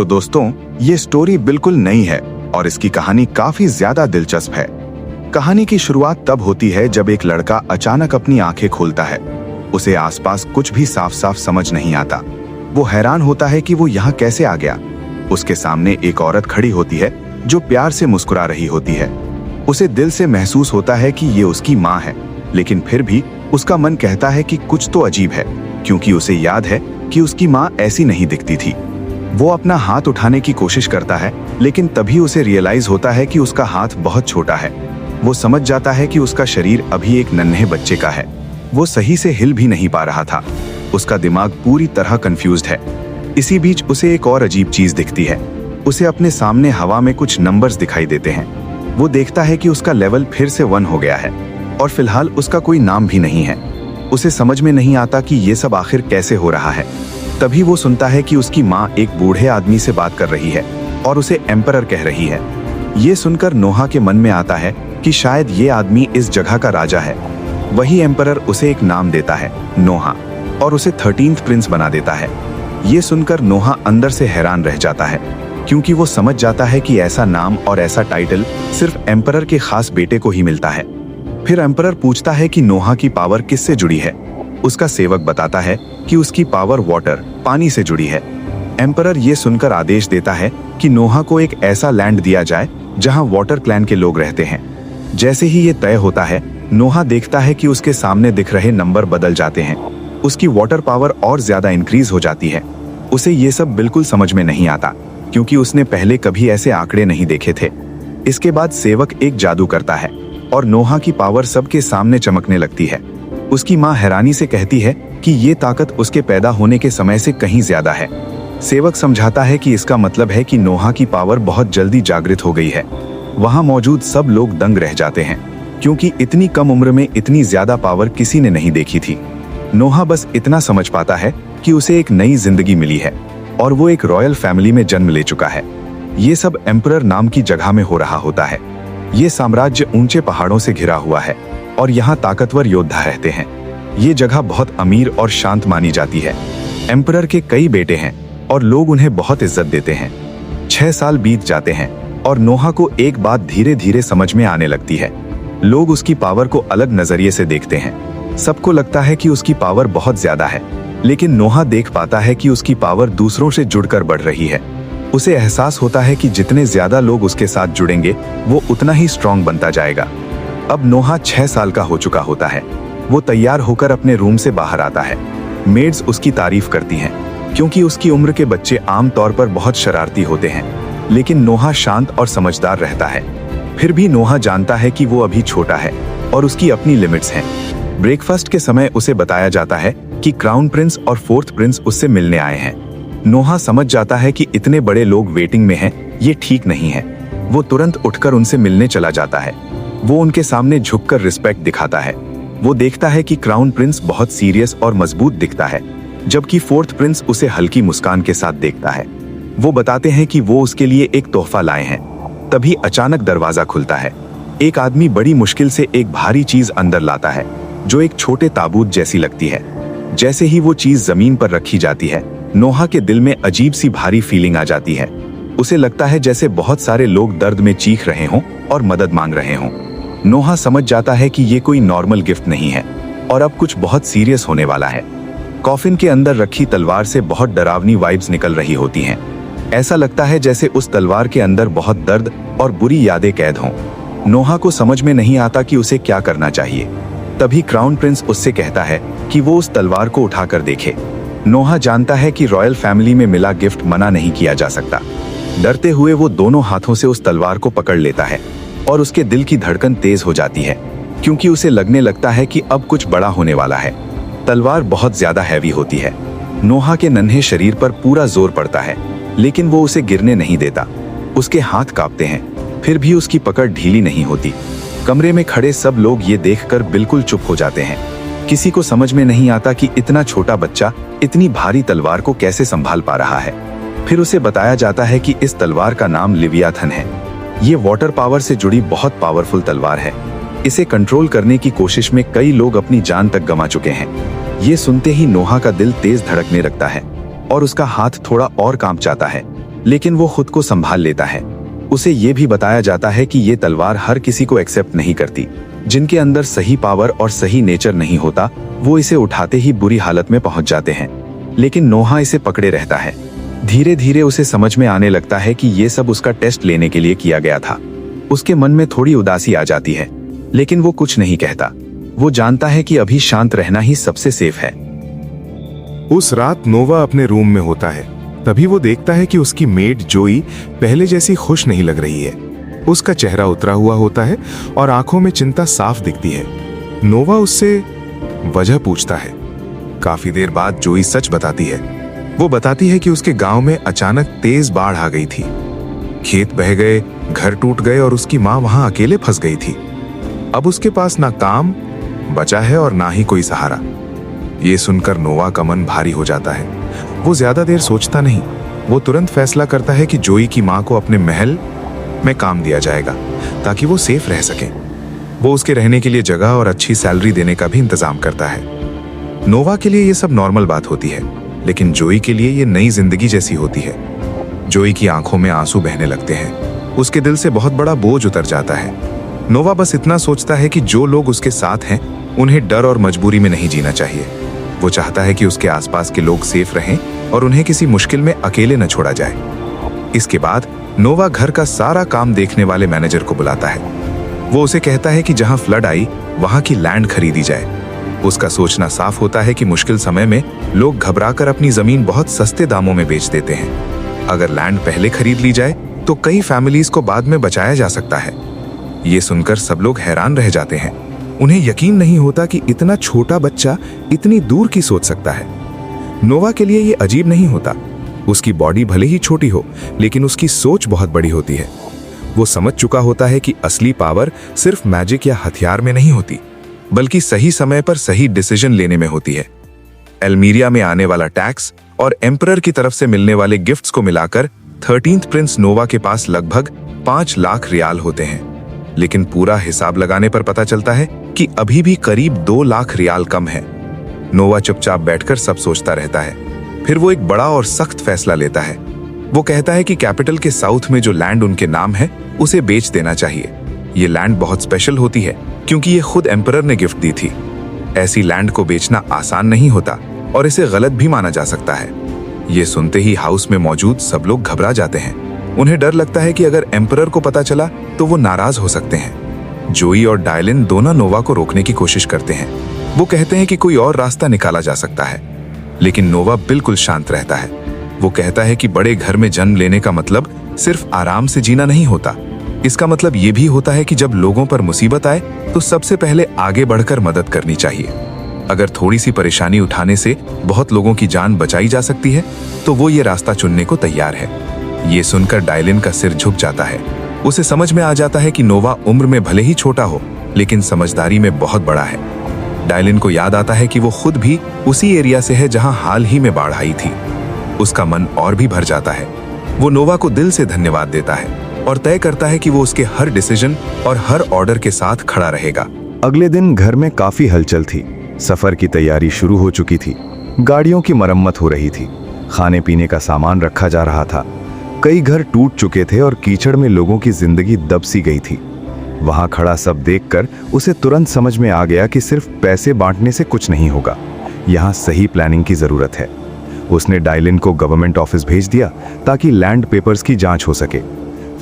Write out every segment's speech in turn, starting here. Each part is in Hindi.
तो दोस्तों, ये स्टोरी बिल्कुल नई है और इसकी कहानी काफी ज्यादा दिलचस्प है। कहानी की शुरुआत तब होती है जब एक लड़का अचानक अपनी आंखें खोलता है। उसे आसपास कुछ भी साफ साफ समझ नहीं आता। वो हैरान होता है कि वो यहाँ कैसे आ गया। उसके सामने एक औरत खड़ी होती है जो प्यार से मुस्कुरा रही होती है। उसे दिल से महसूस होता है कि ये उसकी माँ है, लेकिन फिर भी उसका मन कहता है कि कुछ तो अजीब है, क्योंकि उसे याद है कि उसकी माँ ऐसी नहीं दिखती थी। वो अपना हाथ उठाने की कोशिश करता है, लेकिन तभी उसे रियलाइज होता है कि उसका हाथ बहुत छोटा है। वो समझ जाता है कि उसका शरीर अभी एक नन्हे बच्चे का है। वो सही से हिल भी नहीं पा रहा था। उसका दिमाग पूरी तरह कंफ्यूज्ड है। इसी बीच उसे एक और अजीब चीज दिखती है। उसे अपने सामने हवा में कुछ नंबर्स दिखाई देते हैं। वो देखता है कि उसका लेवल फिर से 1 हो गया है और फिलहाल उसका कोई नाम भी नहीं है। उसे समझ में नहीं आता कि ये सब आखिर कैसे हो रहा है। तभी वो सुनता है कि उसकी माँ एक बूढ़े आदमी से बात कर रही है और उसे एम्परर कह रही है। ये सुनकर नोहा के मन में आता है कि शायद ये आदमी इस जगह का राजा है। वही एम्परर उसे एक नाम देता है, नोहा, और उसे 13th प्रिंस बना देता है। ये सुनकर नोहा अंदर से हैरान रह जाता है, क्योंकि वो समझ जाता है कि ऐसा नाम और ऐसा टाइटल सिर्फ एम्परर के खास बेटे को ही मिलता है। फिर एम्परर पूछता है कि नोहा की पावर किससे जुड़ी है। उसका सेवक बताता है कि उसकी पावर वाटर, पानी से जुड़ी है। एम्परर ये सुनकर आदेश देता है कि नोहा को एक ऐसा लैंड दिया जाए जहां वाटर क्लैन के लोग रहते हैं। जैसे ही ये तय होता है, नोहा देखता है कि उसके सामने दिख रहे नंबर बदल जाते हैं। उसकी वाटर पावर और ज्यादा इंक्रीज हो जाती है। उसे ये सब बिल्कुल समझ में नहीं आता, क्योंकि उसने पहले कभी ऐसे आंकड़े नहीं देखे थे। इसके बाद सेवक एक जादू करता है और नोहा की पावर सबके सामने चमकने लगती है। उसकी माँ हैरानी से कहती है कि ये ताकत उसके पैदा होने के समय से कहीं ज्यादा है। सेवक समझाता है कि इसका मतलब है कि नोहा की पावर बहुत जल्दी जागृत हो गई है। वहां मौजूद सब लोग दंग रह जाते हैं, क्योंकि इतनी कम उम्र में इतनी ज्यादा पावर किसी ने नहीं देखी थी। नोहा बस इतना समझ पाता है कि उसे एक नई जिंदगी मिली है और वो एक रॉयल फैमिली में जन्म ले चुका है। ये सब एम्परर नाम की जगह में हो रहा होता है। ये साम्राज्य ऊंचे पहाड़ों से घिरा हुआ है और यहाँ ताकतवर योद्धा रहते हैं। ये जगह बहुत अमीर और शांत मानी जाती है। एम्परर के कई बेटे हैं और लोग उन्हें बहुत इज्जत देते हैं। 6 साल बीत जाते हैं और नोहा को एक बात धीरे धीरे समझ में आने लगती है। लोग उसकी पावर को अलग नजरिए से देखते हैं। सबको लगता है कि उसकी पावर बहुत ज्यादा है, लेकिन नोहा देख पाता है कि उसकी पावर दूसरों से जुड़कर बढ़ रही है। उसे एहसास होता है कि जितने ज्यादा लोग उसके साथ जुड़ेंगे, वो उतना ही स्ट्रांग बनता जाएगा। अब नोहा 6 साल का हो चुका होता है। वो तैयार होकर अपने रूम से बाहर आता है। मेड्स उसकी तारीफ करती हैं, क्योंकि उसकी उम्र के बच्चे आमतौर पर बहुत शरारती होते हैं, लेकिन नोहा शांत और समझदार रहता है। फिर भी नोहा जानता है कि वो अभी छोटा है और उसकी अपनी लिमिट्स हैं। ब्रेकफास्ट के समय उसे बताया जाता है कि क्राउन प्रिंस और 4th प्रिंस उससे मिलने आए हैं। नोहा समझ जाता है कि इतने बड़े लोग वेटिंग में हैं, ये ठीक नहीं है। वो तुरंत उठकर उनसे मिलने चला जाता है। वो उनके सामने झुककर रिस्पेक्ट दिखाता है। वो देखता है कि क्राउन प्रिंस बहुत सीरियस और मजबूत दिखता है, जबकि 4th प्रिंस उसे हल्की मुस्कान के साथ देखता है। वो बताते हैं कि वो उसके लिए एक तोहफा लाए हैं। तभी अचानक दरवाजा खुलता है। एक आदमी बड़ी मुश्किल से एक भारी चीज अंदर लाता है, जो एक छोटे ताबूत जैसी लगती है। जैसे ही वो चीज जमीन पर रखी जाती है, नोहा के दिल में अजीब सी भारी फीलिंग आ जाती है। उसे लगता है जैसे बहुत सारे लोग दर्द में चीख रहे हों और मदद मांग रहे हों। नोहा समझ जाता है कि ये कोई नॉर्मल गिफ्ट नहीं है और अब कुछ बहुत सीरियस होने वाला है। कॉफिन के अंदर रखी तलवार से बहुत डरावनी वाइब्स निकल रही होती हैं। ऐसा लगता है जैसे उस तलवार के अंदर बहुत दर्द और बुरी यादें कैद हों। नोहा को समझ में नहीं आता कि उसे क्या करना चाहिए। तभी क्राउन प्रिंस उससे कहता है कि वो उस तलवार को उठाकर देखे। नोहा जानता है कि रॉयल फैमिली में मिला गिफ्ट मना नहीं किया जा सकता। डरते हुए वो दोनों हाथों से उस तलवार को पकड़ लेता है और उसके दिल की धड़कन तेज हो जाती है, क्योंकि उसे लगने लगता है कि अब कुछ बड़ा होने वाला है। तलवार बहुत ज्यादा हैवी होती है। नोहा के नन्हे शरीर पर पूरा जोर पड़ता है, लेकिन वो उसे गिरने नहीं देता। उसके हाथ कांपते हैं, फिर भी उसकी पकड़ ढीली नहीं होती। कमरे में खड़े सब लोग ये देखकर बिल्कुल चुप हो जाते हैं। किसी को समझ में नहीं आता कि इतना छोटा बच्चा इतनी भारी तलवार को कैसे संभाल पा रहा है। फिर उसे बताया जाता है कि इस तलवार का नाम लिवियाथन है। ये वाटर पावर से जुड़ी बहुत पावरफुल तलवार है। इसे कंट्रोल करने की कोशिश में कई लोग अपनी जान तक गंवा चुके हैं। ये सुनते ही नोहा का दिल तेज धड़कने लगता है और उसका हाथ थोड़ा और कांप जाता है। लेकिन वो खुद को संभाल लेता है। उसे ये भी बताया जाता है कि ये तलवार हर किसी को एक्सेप्ट नहीं करती। जिनके अंदर सही पावर और सही नेचर नहीं होता वो इसे उठाते ही बुरी हालत में पहुंच जाते हैं। लेकिन नोहा इसे पकड़े रहता है। धीरे धीरे उसे समझ में आने लगता है कि ये सब उसका टेस्ट लेने के लिए किया गया था। उसके मन में थोड़ी उदासी आ जाती है, लेकिन वो कुछ नहीं कहता। वो जानता है कि अभी शांत रहना ही सबसे सेफ है। उस रात नोवा अपने रूम में होता है। तभी वो देखता है कि उसकी मेड जोई पहले जैसी खुश नहीं लग रही है। उसका चेहरा उतरा हुआ होता है और आंखों में चिंता साफ दिखती है। नोवा उससे वजह पूछता है। काफी देर बाद जोई सच बताती है। वो बताती है कि उसके गांव में अचानक तेज बाढ़ आ गई थी। खेत बह गए, घर टूट गए और उसकी माँ वहां अकेले फंस गई थी। अब उसके पास ना काम बचा है और ना ही कोई सहारा। ये सुनकर नोवा का मन भारी हो जाता है। वो ज्यादा देर सोचता नहीं। वो तुरंत फैसला करता है कि जोई की माँ को अपने महल में काम दिया जाएगा ताकि वो सेफ रह सके। वो उसके रहने के लिए जगह और अच्छी सैलरी देने का भी इंतजाम करता है। नोवा के लिए ये सब नॉर्मल बात होती है, लेकिन जोई के लिए ये नई जिंदगी जैसी होती है। जोई की आंखों में आंसू बहने लगते हैं। उसके दिल से बहुत बड़ा बोझ उतर जाता है। नोवा बस इतना सोचता है कि जो लोग उसके साथ हैं उन्हें डर और मजबूरी में नहीं जीना चाहिए। वो चाहता है कि उसके आसपास के लोग सेफ रहें और उन्हें किसी मुश्किल में अकेले न छोड़ा जाए। इसके बाद नोवा घर का सारा काम देखने वाले मैनेजर को बुलाता है। वो उसे कहता है कि जहां फ्लड आई वहां की लैंड खरीदी जाए। उसका सोचना साफ होता है कि मुश्किल समय में लोग घबराकर अपनी जमीन बहुत सस्ते दामों में बेच देते हैं। अगर लैंड पहले खरीद ली जाए तो कई फैमिलीज को बाद में बचाया जा सकता है। ये सुनकर सब लोग हैरान रह जाते हैं। उन्हें यकीन नहीं होता कि इतना छोटा बच्चा इतनी दूर की सोच सकता है। नोवा के लिए ये अजीब नहीं होता। उसकी बॉडी भले ही छोटी हो, लेकिन उसकी सोच बहुत बड़ी होती है। वो समझ चुका होता है कि असली पावर सिर्फ मैजिक या हथियार में नहीं होती, बल्कि सही समय पर सही डिसीजन लेने में होती है। एल्मीरिया में आने वाला टैक्स और एम्परर की तरफ से मिलने वाले गिफ्ट्स को मिलाकर 13th प्रिंस नोवा के पास लगभग 5 लाख रियाल होते हैं। लेकिन पूरा हिसाब लगाने पर पता चलता है कि अभी भी करीब 2 लाख रियाल कम है। नोवा चुपचाप बैठकर सब सोचता रहता है। फिर वो एक बड़ा और सख्त फैसला लेता है। वो कहता है कि कैपिटल के साउथ में जो लैंड उनके नाम है उसे बेच देना चाहिए। ये लैंड बहुत स्पेशल होती है क्योंकि ये खुद एम्परर ने गिफ्ट दी थी। ऐसी लैंड को बेचना आसान नहीं होता और इसे गलत भी माना जा सकता है। ये सुनते ही हाउस में मौजूद सब लोग घबरा जाते हैं। उन्हें डर लगता है कि अगर एम्परर को पता चला तो वो नाराज हो सकते हैं। जोई और डायलिन दोनों नोवा को रोकने की कोशिश करते हैं। वो कहते हैं कि कोई और रास्ता निकाला जा सकता है, लेकिन नोवा बिल्कुल शांत रहता है। वो कहता है कि बड़े घर में जन्म लेने का मतलब सिर्फ आराम से जीना नहीं होता। इसका मतलब ये भी होता है कि जब लोगों पर मुसीबत आए तो सबसे पहले आगे बढ़कर मदद करनी चाहिए। अगर थोड़ी सी परेशानी उठाने से बहुत लोगों की जान बचाई जा सकती है तो वो ये रास्ता चुनने को तैयार है। ये सुनकर डायलिन का सिर झुक जाता है। उसे समझ में आ जाता है कि नोवा उम्र में भले ही छोटा हो, लेकिन समझदारी में बहुत बड़ा है। डायलिन को याद आता है कि वो खुद भी उसी एरिया से है जहां हाल ही में बाढ़ आई थी। उसका मन और भी भर जाता है। वो नोवा को दिल से धन्यवाद देता है और तय करता है कि वो उसके हर डिसीजन और हर ऑर्डर के साथ खड़ा रहेगा। अगले दिन घर में काफी हलचल थी। सफर की तैयारी शुरू हो चुकी थी। गाड़ियों की मरम्मत हो रही थी। खाने पीने का सामान रखा जा रहा था। कई घर टूट चुके थे और कीचड़ में लोगों की जिंदगी दब सी गई थी। वहां खड़ा सब देखकर उसे तुरंत समझ में आ गया कि सिर्फ पैसे बांटने से कुछ नहीं होगा। यहाँ सही प्लानिंग की जरूरत है। उसने डायलिन को गवर्नमेंट ऑफिस भेज दिया ताकि लैंड पेपर्स की जांच हो सके।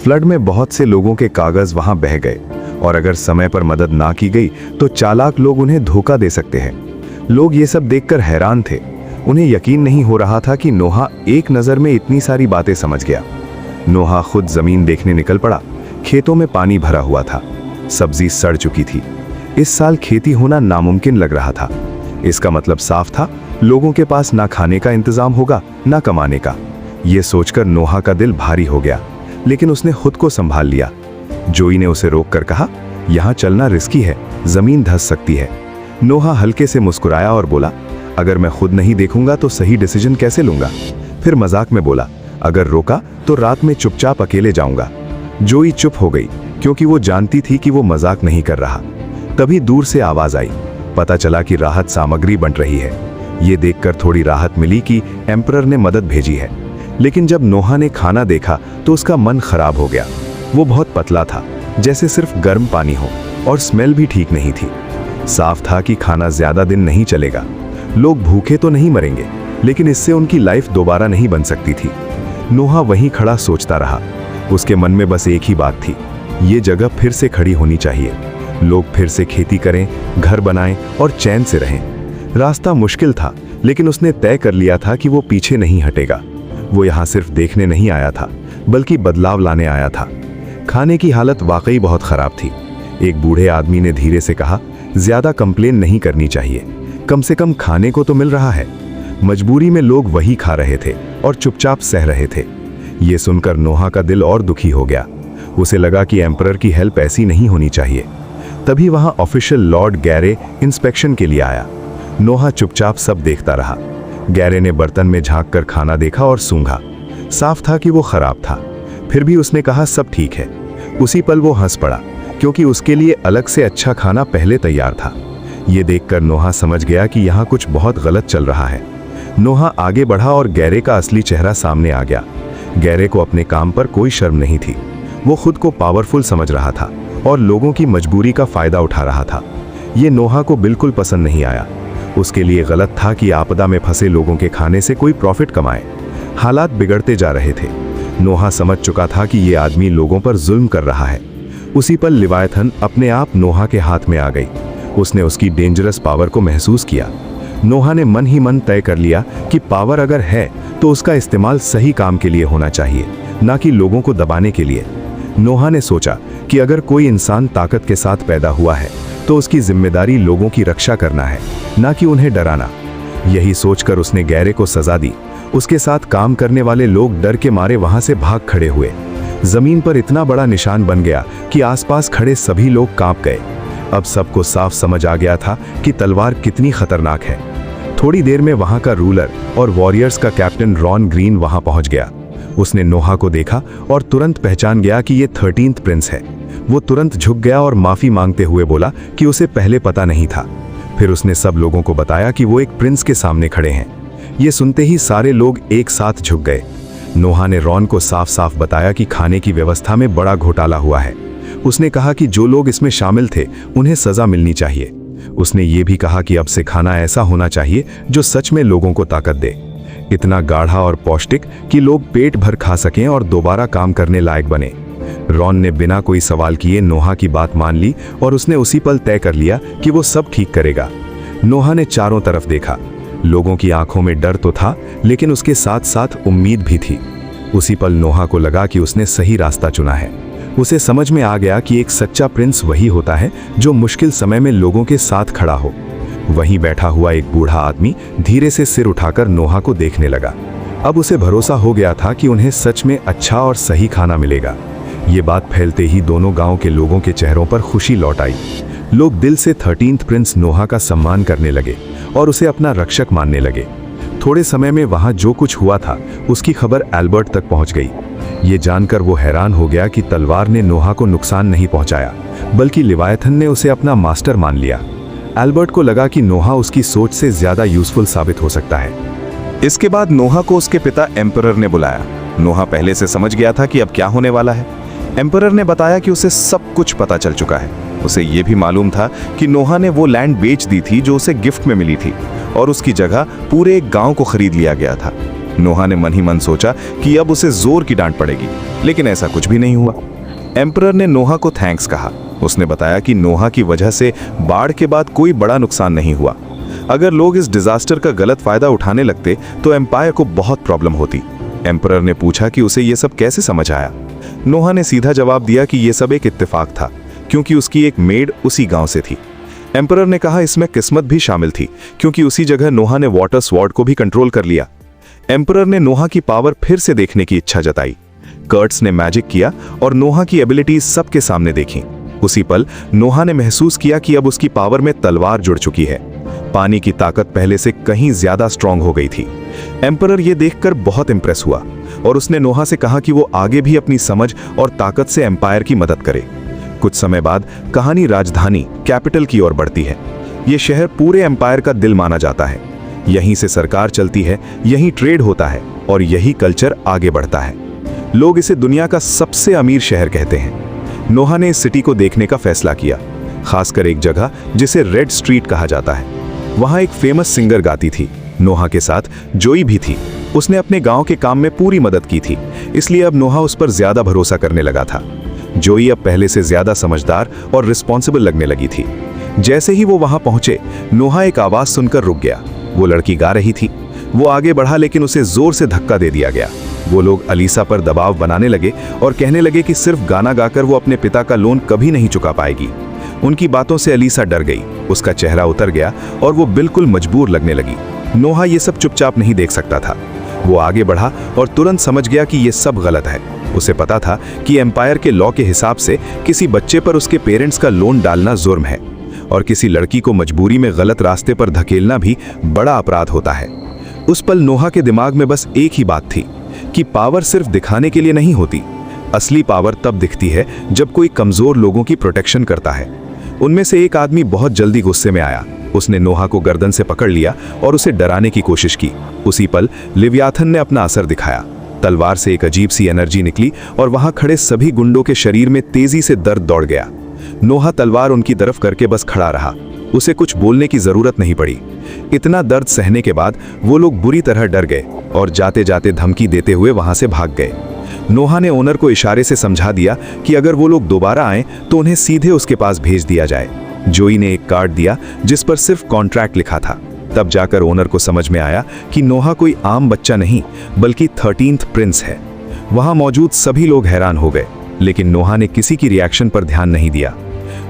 फ्लड में बहुत से लोगों के कागज वहां बह गए और अगर समय पर मदद ना की गई तो चालाक लोग उन्हें धोखा दे सकते हैं। लोग ये सब देखकर हैरान थे। उन्हें यकीन नहीं हो रहा था कि नोहा एक नज़र में इतनी सारी बातें समझ गया। नोहा खुद जमीन देखने निकल पड़ा। खेतों में पानी भरा हुआ था। सब्जी सड़ चुकी थी। इस साल खेती होना नामुमकिन लग रहा था। इसका मतलब साफ था, लोगों के पास ना खाने का इंतजाम होगा ना कमाने का। यह सोचकर नोहा का दिल भारी हो गया, लेकिन उसने खुद को संभाल लिया। जोई ने उसे रोककर कहा, यहाँ चलना रिस्की है, जमीन धंस सकती है। नोहा हल्के से मुस्कुराया और बोला, अगर मैं खुद नहीं देखूंगा तो सही डिसीजन कैसे लूंगा। फिर मजाक में बोला, अगर रोका तो रात में चुपचाप अकेले जाऊंगा। जोई चुप हो गई क्योंकि वो जानती थी कि वो मजाक नहीं कर रहा। तभी दूर से आवाज आई। पता चला कि राहत सामग्री बंट रही है। ये देखकर थोड़ी राहत मिली कि एम्परर ने मदद भेजी है। लेकिन जब नोहा ने खाना देखा तो उसका मन खराब हो गया। वो बहुत पतला था, जैसे सिर्फ गर्म पानी हो, और स्मेल भी ठीक नहीं थी। साफ था कि खाना ज्यादा दिन नहीं चलेगा। लोग भूखे तो नहीं मरेंगे, लेकिन इससे उनकी लाइफ दोबारा नहीं बन सकती थी। नोहा वहीं खड़ा सोचता रहा। उसके मन में बस एक ही बात थी, ये जगह फिर से खड़ी होनी चाहिए। लोग फिर से खेती करें, घर बनाएं और चैन से रहें। रास्ता मुश्किल था, लेकिन उसने तय कर लिया था कि वो पीछे नहीं हटेगा। वो यहाँ सिर्फ देखने नहीं आया था, बल्कि बदलाव लाने आया था। खाने की हालत वाकई बहुत खराब थी। एक बूढ़े आदमी ने धीरे से कहा, ज्यादा कंप्लेन नहीं करनी चाहिए, कम से कम खाने को तो मिल रहा है। मजबूरी में लोग वही खा रहे थे और चुपचाप सह रहे थे। ये सुनकर नोहा का दिल और दुखी हो गया। उसे लगा कि एम्परर की हेल्प ऐसी नहीं होनी चाहिए। तभी वहां ऑफिशियल लॉर्ड गैरे इंस्पेक्शन के लिए आया। नोहा चुपचाप सब देखता रहा। गैरे ने बर्तन में झांक कर खाना देखा और सूंघा। साफ था कि वो खराब था। फिर भी उसने कहा, सब ठीक है। उसी पल वो हंस पड़ा, क्योंकि उसके लिए अलग से अच्छा खाना पहले तैयार था। ये देखकर नोहा समझ गया कि यहाँ कुछ बहुत गलत चल रहा है। नोहा आगे बढ़ा और गैरे का असली चेहरा सामने आ गया। गैरे को अपने काम पर कोई शर्म नहीं थी। वो खुद को पावरफुल समझ रहा था और लोगों की मजबूरी का फायदा उठा रहा था। ये नोहा को बिल्कुल पसंद नहीं आया। उसके लिए गलत था कि आपदा में फंसे लोगों के खाने से कोई प्रॉफिट कमाए। हालात बिगड़ते जा रहे थे। नोहा समझ चुका था कि ये आदमी लोगों पर जुल्म कर रहा है। उसी पल लिवायथन अपने आप नोहा के हाथ में आ गई। उसने उसकी डेंजरस पावर को महसूस किया। नोहा ने मन ही मन तय कर लिया कि पावर अगर है तो उसका इस्तेमाल सही काम के लिए होना चाहिए, ना कि लोगों को दबाने के लिए। नोहा ने सोचा कि अगर कोई इंसान ताकत के साथ पैदा हुआ है तो उसकी जिम्मेदारी लोगों की रक्षा करना है, ना कि उन्हें डराना। यही सोचकर उसने गैरे को सजा दी। उसके साथ काम करने वाले लोग डर के मारे वहां से भाग खड़े हुए। जमीन पर इतना बड़ा निशान बन गया कि आसपास खड़े सभी लोग कांप गए। अब सबको साफ समझ आ गया था कि तलवार कितनी खतरनाक है। थोड़ी देर में वहां का रूलर और वॉरियर्स का कैप्टन रॉन ग्रीन वहां पहुंच गया। उसने नोहा को देखा और तुरंत पहचान गया कि ये 13th प्रिंस है। वो तुरंत झुक गया और माफी मांगते हुए बोला कि उसे पहले पता नहीं था। फिर उसने सब लोगों को बताया कि वो एक प्रिंस के सामने खड़े हैं। ये सुनते ही सारे लोग एक साथ झुक गए। नोहा ने रॉन को साफ साफ बताया कि खाने की व्यवस्था में बड़ा घोटाला हुआ है। उसने कहा कि जो लोग इसमें शामिल थे उन्हें सजा मिलनी चाहिए। उसने ये भी कहा कि अब से खाना ऐसा होना चाहिए जो सच में लोगों को ताकत दे, इतना गाढ़ा और पौष्टिक कि लोग पेट भर खा सकें और दोबारा काम करने लायक बने। रॉन ने बिना कोई सवाल किए नोहा की बात मान ली और उसने उसी पल तय कर लिया कि वो सब ठीक करेगा। नोहा ने चारों तरफ देखा। लोगों की आंखों में डर तो था, लेकिन उसके साथ साथ उम्मीद भी थी। उसी पल नोहा को लगा कि उसने सही रास्ता चुना है। उसे समझ में आ गया कि एक सच्चा प्रिंस वही होता है जो मुश्किल समय में लोगों के साथ खड़ा हो। वहीं बैठा हुआ एक बूढ़ा आदमी धीरे से सिर उठाकर नोहा को देखने लगा। अब उसे भरोसा हो गया था कि उन्हें सच में अच्छा और सही खाना मिलेगा। ये बात फैलते ही दोनों गांव के लोगों के चेहरों पर खुशी लौट आई। लोग दिल से 13th प्रिंस नोहा का सम्मान करने लगे और उसे अपना रक्षक मानने लगे। थोड़े समय में वहां जो कुछ हुआ था उसकी खबर एल्बर्ट तक पहुंच गई। ये जानकर वो हैरान हो गया कि तलवार ने नोहा को नुकसान नहीं पहुंचाया, बल्कि लिवायथन ने उसे अपना मास्टर मान लिया। एल्बर्ट को लगा कि नोहा उसकी सोच से ज्यादा यूजफुल साबित हो सकता है। इसके बाद नोहा को उसके पिता एम्परर ने बुलाया। नोहा पहले से समझ गया था कि अब क्या होने वाला है। एम्परर ने बताया कि उसे सब कुछ पता चल चुका है। उसे यह भी मालूम था कि नोहा ने वो लैंड बेच दी थी जो उसे गिफ्ट में मिली थी और उसकी जगह पूरे एक गांव को खरीद लिया गया था। नोहा ने मन ही मन सोचा कि अब उसे जोर की डांट पड़ेगी, लेकिन ऐसा कुछ भी नहीं हुआ। एम्परर ने नोहा को थैंक्स कहा। उसने बताया कि नोहा की वजह से बाढ़ के बाद कोई बड़ा नुकसान नहीं हुआ। अगर लोग इस डिजास्टर का गलत फायदा उठाने लगते तो एम्पायर को बहुत प्रॉब्लम होती। एम्परर ने पूछा कि उसे ये सब कैसे समझ आया। नोहा ने सीधा जवाब दिया कि यह सब एक इत्तेफाक था, क्योंकि उसकी एक मेड उसी गांव से थी। एम्परर ने कहा इसमें किस्मत भी शामिल थी, क्योंकि उसी जगह नोहा ने वाटर स्वॉर्ड को भी कंट्रोल कर लिया। एम्परर ने नोहा की पावर फिर से देखने की इच्छा जताई। कर्ट्स ने मैजिक किया और नोहा की एबिलिटीज सबके सामने देखी। उसी पल नोहा ने महसूस किया कि अब उसकी पावर में तलवार जुड़ चुकी है। पानी की ताकत पहले से कहीं ज्यादा स्ट्रांग हो गई थी। एम्परर ये देखकर बहुत इंप्रेस हुआ और उसने नोहा से कहा कि वो आगे भी अपनी समझ और ताकत से एम्पायर की मदद करे। कुछ समय बाद कहानी राजधानी कैपिटल की ओर बढ़ती है। ये शहर पूरे एम्पायर का दिल माना जाता है। यहीं से सरकार चलती है, यहीं ट्रेड होता है और यही कल्चर आगे बढ़ता है। लोग इसे दुनिया का सबसे अमीर शहर कहते हैं। नोहा ने इस सिटी को देखने का फैसला किया, खासकर एक जगह जिसे रेड स्ट्रीट कहा जाता है। वहां एक फेमस सिंगर गाती थी। नोहा के साथ जोई भी थी। उसने अपने गांव के काम में पूरी मदद की थी, इसलिए अब नोहा उस पर ज्यादा भरोसा करने लगा था। जोई अब पहले से ज्यादा समझदार और रिस्पॉन्सिबल लगने लगी थी। जैसे ही वो वहां पहुंचे, नोहा एक आवाज सुनकर रुक गया। वो लड़की गा रही थी। वो आगे बढ़ा, लेकिन उसे जोर से धक्का दे दिया गया। वो लोग अलीसा पर दबाव बनाने लगे और कहने लगे कि सिर्फ गाना गाकर वो अपने पिता का लोन कभी नहीं चुका पाएगी। उनकी बातों से अलीसा डर गई। उसका चेहरा उतर गया और वो बिल्कुल मजबूर लगने लगी। नोहा ये सब चुपचाप नहीं देख सकता था। वो आगे बढ़ा और तुरंत समझ गया कि ये सब गलत है। उसे पता था कि एम्पायर के लॉ के हिसाब से किसी बच्चे पर उसके पेरेंट्स का लोन डालना जुर्म है और किसी लड़की को मजबूरी में गलत रास्ते पर धकेलना भी बड़ा अपराध होता है। उस पल नोहा के दिमाग में बस एक ही बात थी कि पावर सिर्फ दिखाने के लिए नहीं होती। असली पावर तब दिखती है जब कोई कमजोर लोगों की प्रोटेक्शन करता है। उनमें से एक आदमी बहुत जल्दी गुस्से में आया। उसने नोहा को गर्दन से पकड़ लिया और उसे डराने की कोशिश की। उसी पल लिव्याथन ने अपना असर दिखाया। तलवार से एक अजीब सी एनर्जी निकली और वहां खड़े सभी गुंडों के शरीर में तेजी से दर्द दौड़ गया। नोहा तलवार उनकी तरफ करके बस खड़ा रहा। उसे कुछ बोलने की जरूरत नहीं पड़ी। इतना दर्द सहने के बाद वो लोग बुरी तरह डर गए और जाते जाते धमकी देते हुए वहां से भाग गए। नोहा ने ओनर को इशारे से समझा दिया कि अगर वो लोग दोबारा आए तो उन्हें सीधे उसके पास भेज दिया जाए। जोई ने एक कार्ड दिया जिस पर सिर्फ कॉन्ट्रैक्ट लिखा था। तब जाकर ओनर को समझ में आया कि नोहा कोई आम बच्चा नहीं बल्कि 13th प्रिंस है। वहां मौजूद सभी लोग हैरान हो गए, लेकिन नोहा ने किसी की रिएक्शन पर ध्यान नहीं दिया।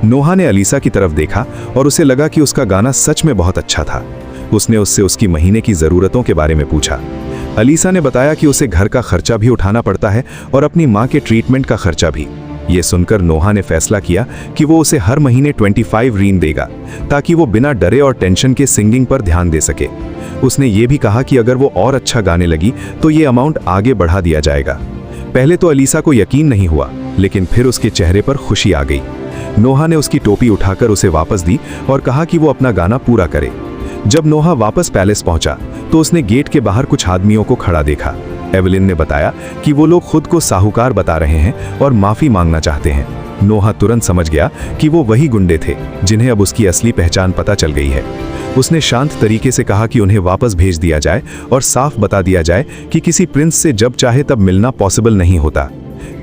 नोहा ने अलीसा की तरफ देखा और उसे लगा कि उसका गाना सच में बहुत अच्छा था। उसने उससे उसकी महीने की ज़रूरतों के बारे में पूछा। अलीसा ने बताया कि उसे घर का खर्चा भी उठाना पड़ता है और अपनी माँ के ट्रीटमेंट का खर्चा भी। ये सुनकर नोहा ने फैसला किया कि वो उसे हर महीने 25 रीन देगा ताकि वो बिना डरे और टेंशन के सिंगिंग पर ध्यान दे सके। उसने ये भी कहा कि अगर वो और अच्छा गाने लगी तो ये अमाउंट आगे बढ़ा दिया जाएगा। पहले तो अलीसा को यकीन नहीं हुआ, लेकिन फिर उसके चेहरे पर खुशी आ गई। नोहा ने उसकी टोपी उठाकर उसे वापस दी और कहा कि वो अपना गाना पूरा करे। जब नोहा वापस पैलेस पहुंचा तो उसने गेट के बाहर कुछ आदमियों को खड़ा देखा। एवलिन ने बताया कि वो लोग खुद को साहूकार बता रहे हैं और माफी मांगना चाहते हैं। नोहा तुरंत समझ गया कि वो वही गुंडे थे जिन्हें अब उसकी असली पहचान पता चल गई है। उसने शांत तरीके से कहा कि उन्हें वापस भेज दिया जाए और साफ बता दिया जाए कि किसी प्रिंस से जब चाहे तब मिलना पॉसिबल नहीं होता।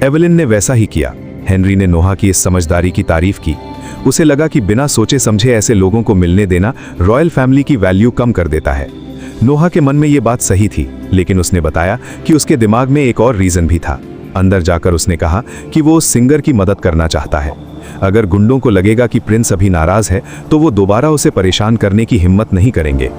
एवलिन ने वैसा ही किया। हेनरी ने नोहा की इस समझदारी की तारीफ की। उसे लगा कि बिना सोचे समझे ऐसे लोगों को मिलने देना रॉयल फैमिली की वैल्यू कम कर देता है। नोहा के मन में ये बात सही थी, लेकिन उसने बताया कि उसके दिमाग में एक और रीजन भी था। अंदर जाकर उसने कहा कि वो उस सिंगर की मदद करना चाहता है। अगर गुंडों को लगेगा कि प्रिंस अभी नाराज है तो वो दोबारा उसे परेशान करने की हिम्मत नहीं करेंगे।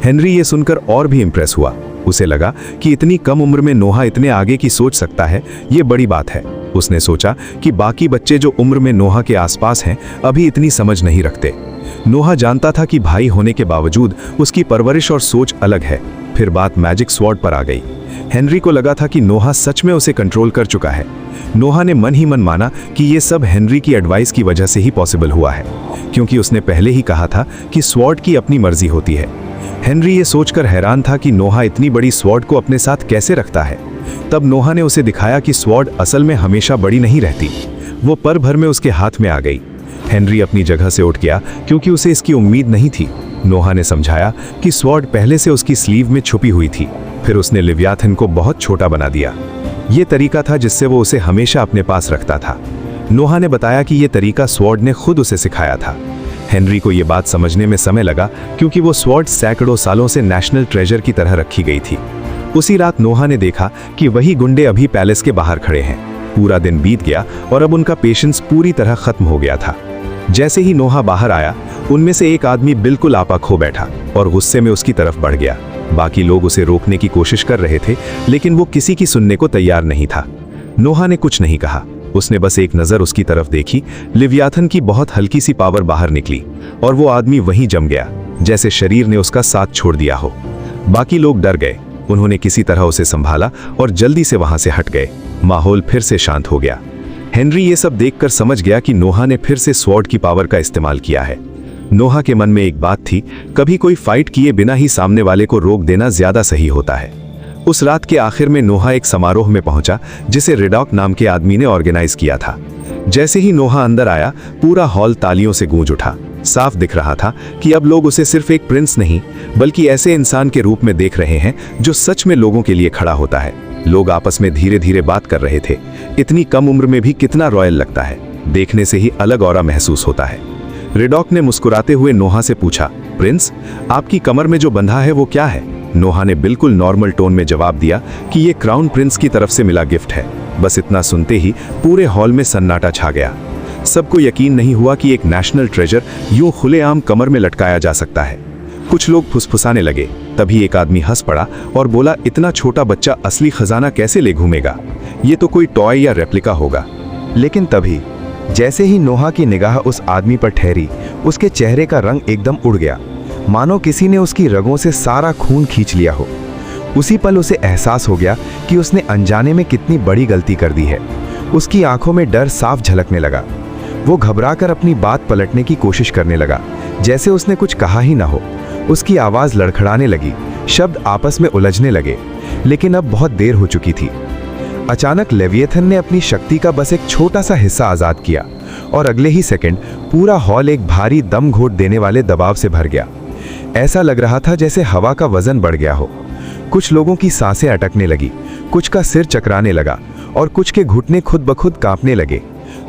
हेनरी ये सुनकर और भी इंप्रेस हुआ। उसे लगा कि इतनी कम उम्र में नोहा इतने आगे की सोच सकता है, ये बड़ी बात है। उसने सोचा कि बाकी बच्चे जो उम्र में नोहा के आसपास हैं अभी इतनी समझ नहीं रखते। नोहा जानता था कि भाई होने के बावजूद उसकी परवरिश और सोच अलग है। फिर बात मैजिक स्वॉर्ड पर आ गई। हेनरी को लगा था कि नोहा सच में उसे कंट्रोल कर चुका है। नोहा ने मन ही मन माना कि ये सब हेनरी की एडवाइस की वजह से ही पॉसिबल हुआ है, क्योंकि उसने पहले ही कहा था कि स्वॉर्ड की अपनी मर्जी होती है। हेनरी ये सोचकर हैरान था कि नोहा इतनी बड़ी स्वॉर्ड को अपने साथ कैसे रखता है। तब नोहा ने उसे दिखाया कि स्वॉर्ड असल में हमेशा बड़ी नहीं रहती, वो पल भर में उसके हाथ में आ गई। हेनरी अपनी जगह से उठ गया क्योंकि उसे इसकी उम्मीद नहीं थी। नोहा ने समझाया कि स्वॉर्ड पहले से उसकी स्लीव में छुपी हुई थी। फिर उसने लिव्याथन को बहुत छोटा बना दिया। ये तरीका था जिससे वो उसे हमेशा अपने पास रखता था। नोहा ने बताया कि ये तरीका स्वॉर्ड ने खुद उसे सिखाया था। हेनरी को ये बात समझने में समय लगा, क्योंकि वो स्वॉर्ड सैकड़ों सालों से नेशनल ट्रेजर की तरह रखी गई थी। उसी रात नोहा ने देखा कि वही गुंडे अभी पैलेस के बाहर खड़े हैं। पूरा दिन बीत गया और अब उनका पेशेंस पूरी तरह खत्म हो गया था। जैसे ही नोहा बाहर आया, उनमें से एक आदमी बिल्कुल आपा खो बैठा और गुस्से में उसकी तरफ बढ़ गया। बाकी लोग उसे रोकने की कोशिश कर रहे थे, लेकिन वो किसी की सुनने को तैयार नहीं था। नोहा ने कुछ नहीं कहा। उसने बस एक नज़र उसकी तरफ देखी। लिव्याथन की बहुत हल्की सी पावर बाहर निकली और वो आदमी वहीं जम गया, जैसे शरीर ने उसका साथ छोड़ दिया हो। बाकी लोग डर गए। उन्होंने किसी तरह उसे संभाला और जल्दी से वहां से हट गए। माहौल फिर से शांत हो गया। हेनरी ये सब देखकर समझ गया कि नोहा ने फिर से स्वॉर्ड की पावर का इस्तेमाल किया है। नोहा के मन में एक बात थी, कभी कोई फाइट किए बिना ही सामने वाले को रोक देना ज्यादा सही होता है। उस रात के आखिर में नोहा एक समारोह में पहुंचा जिसे रेडॉक नाम के आदमी ने ऑर्गेनाइज किया था। जैसे ही नोहा अंदर आया, पूरा हॉल तालियों से गूंज उठा। साफ दिख रहा था कि अब लोग उसे सिर्फ एक प्रिंस नहीं, बल्कि ऐसे इंसान के रूप में देख रहे हैं जो सच में लोगों के लिए खड़ा होता है। लोग आपस में धीरे धीरे बात कर रहे थे। इतनी कम उम्र में भी कितना रॉयल लगता है, देखने से ही अलग ऑरा महसूस होता है। रेडॉक ने मुस्कुराते हुए नोहा से पूछा, प्रिंस, आपकी कमर में जो बंधा है वो क्या है? नोहा ने बिल्कुल नॉर्मल टोन में जवाब दिया कि ये क्राउन प्रिंस की तरफ से मिला गिफ्ट है। बस इतना सुनते ही पूरे हॉल में सन्नाटा छा गया। सबको यकीन नहीं हुआ कि एक नेशनल ट्रेजर यूं खुलेआम कमर में लटकाया जा सकता है। कुछ लोग फुसफुसाने लगे। तभी एक आदमी हंस पड़ा और बोला, इतना छोटा बच्चा असली खजाना कैसे ले घूमेगा? ये तो कोई टॉय या रेप्लिका होगा। लेकिन तभी जैसे ही नोहा की निगाह उस आदमी पर ठहरी, उसके चेहरे का रंग एकदम उड़ गया, मानो किसी ने उसकी रगों से सारा खून खींच लिया हो। उसी पल उसे एहसास हो गया कि उसने अनजाने में कितनी बड़ी गलती कर दी है। उसकी आंखों में डर साफ झलकने लगा। वो घबराकर अपनी बात पलटने की कोशिश करने लगा, जैसे उसने कुछ कहा ही ना हो। उसकी आवाज़ लड़खड़ाने लगी, शब्द आपस में उलझने लगे, लेकिन अब बहुत देर हो चुकी थी। अचानक लेविएथन ने अपनी शक्ति का बस एक छोटा सा हिस्सा आज़ाद किया और अगले ही सेकंड पूरा हॉल एक भारी दम घोट देने वाले दबाव से भर गया। ऐसा लग रहा था जैसे हवा का वजन बढ़ गया हो। कुछ लोगों की सांसें अटकने लगी, कुछ का सिर चकराने लगा और कुछ के घुटने खुद ब खुद कांपने लगे।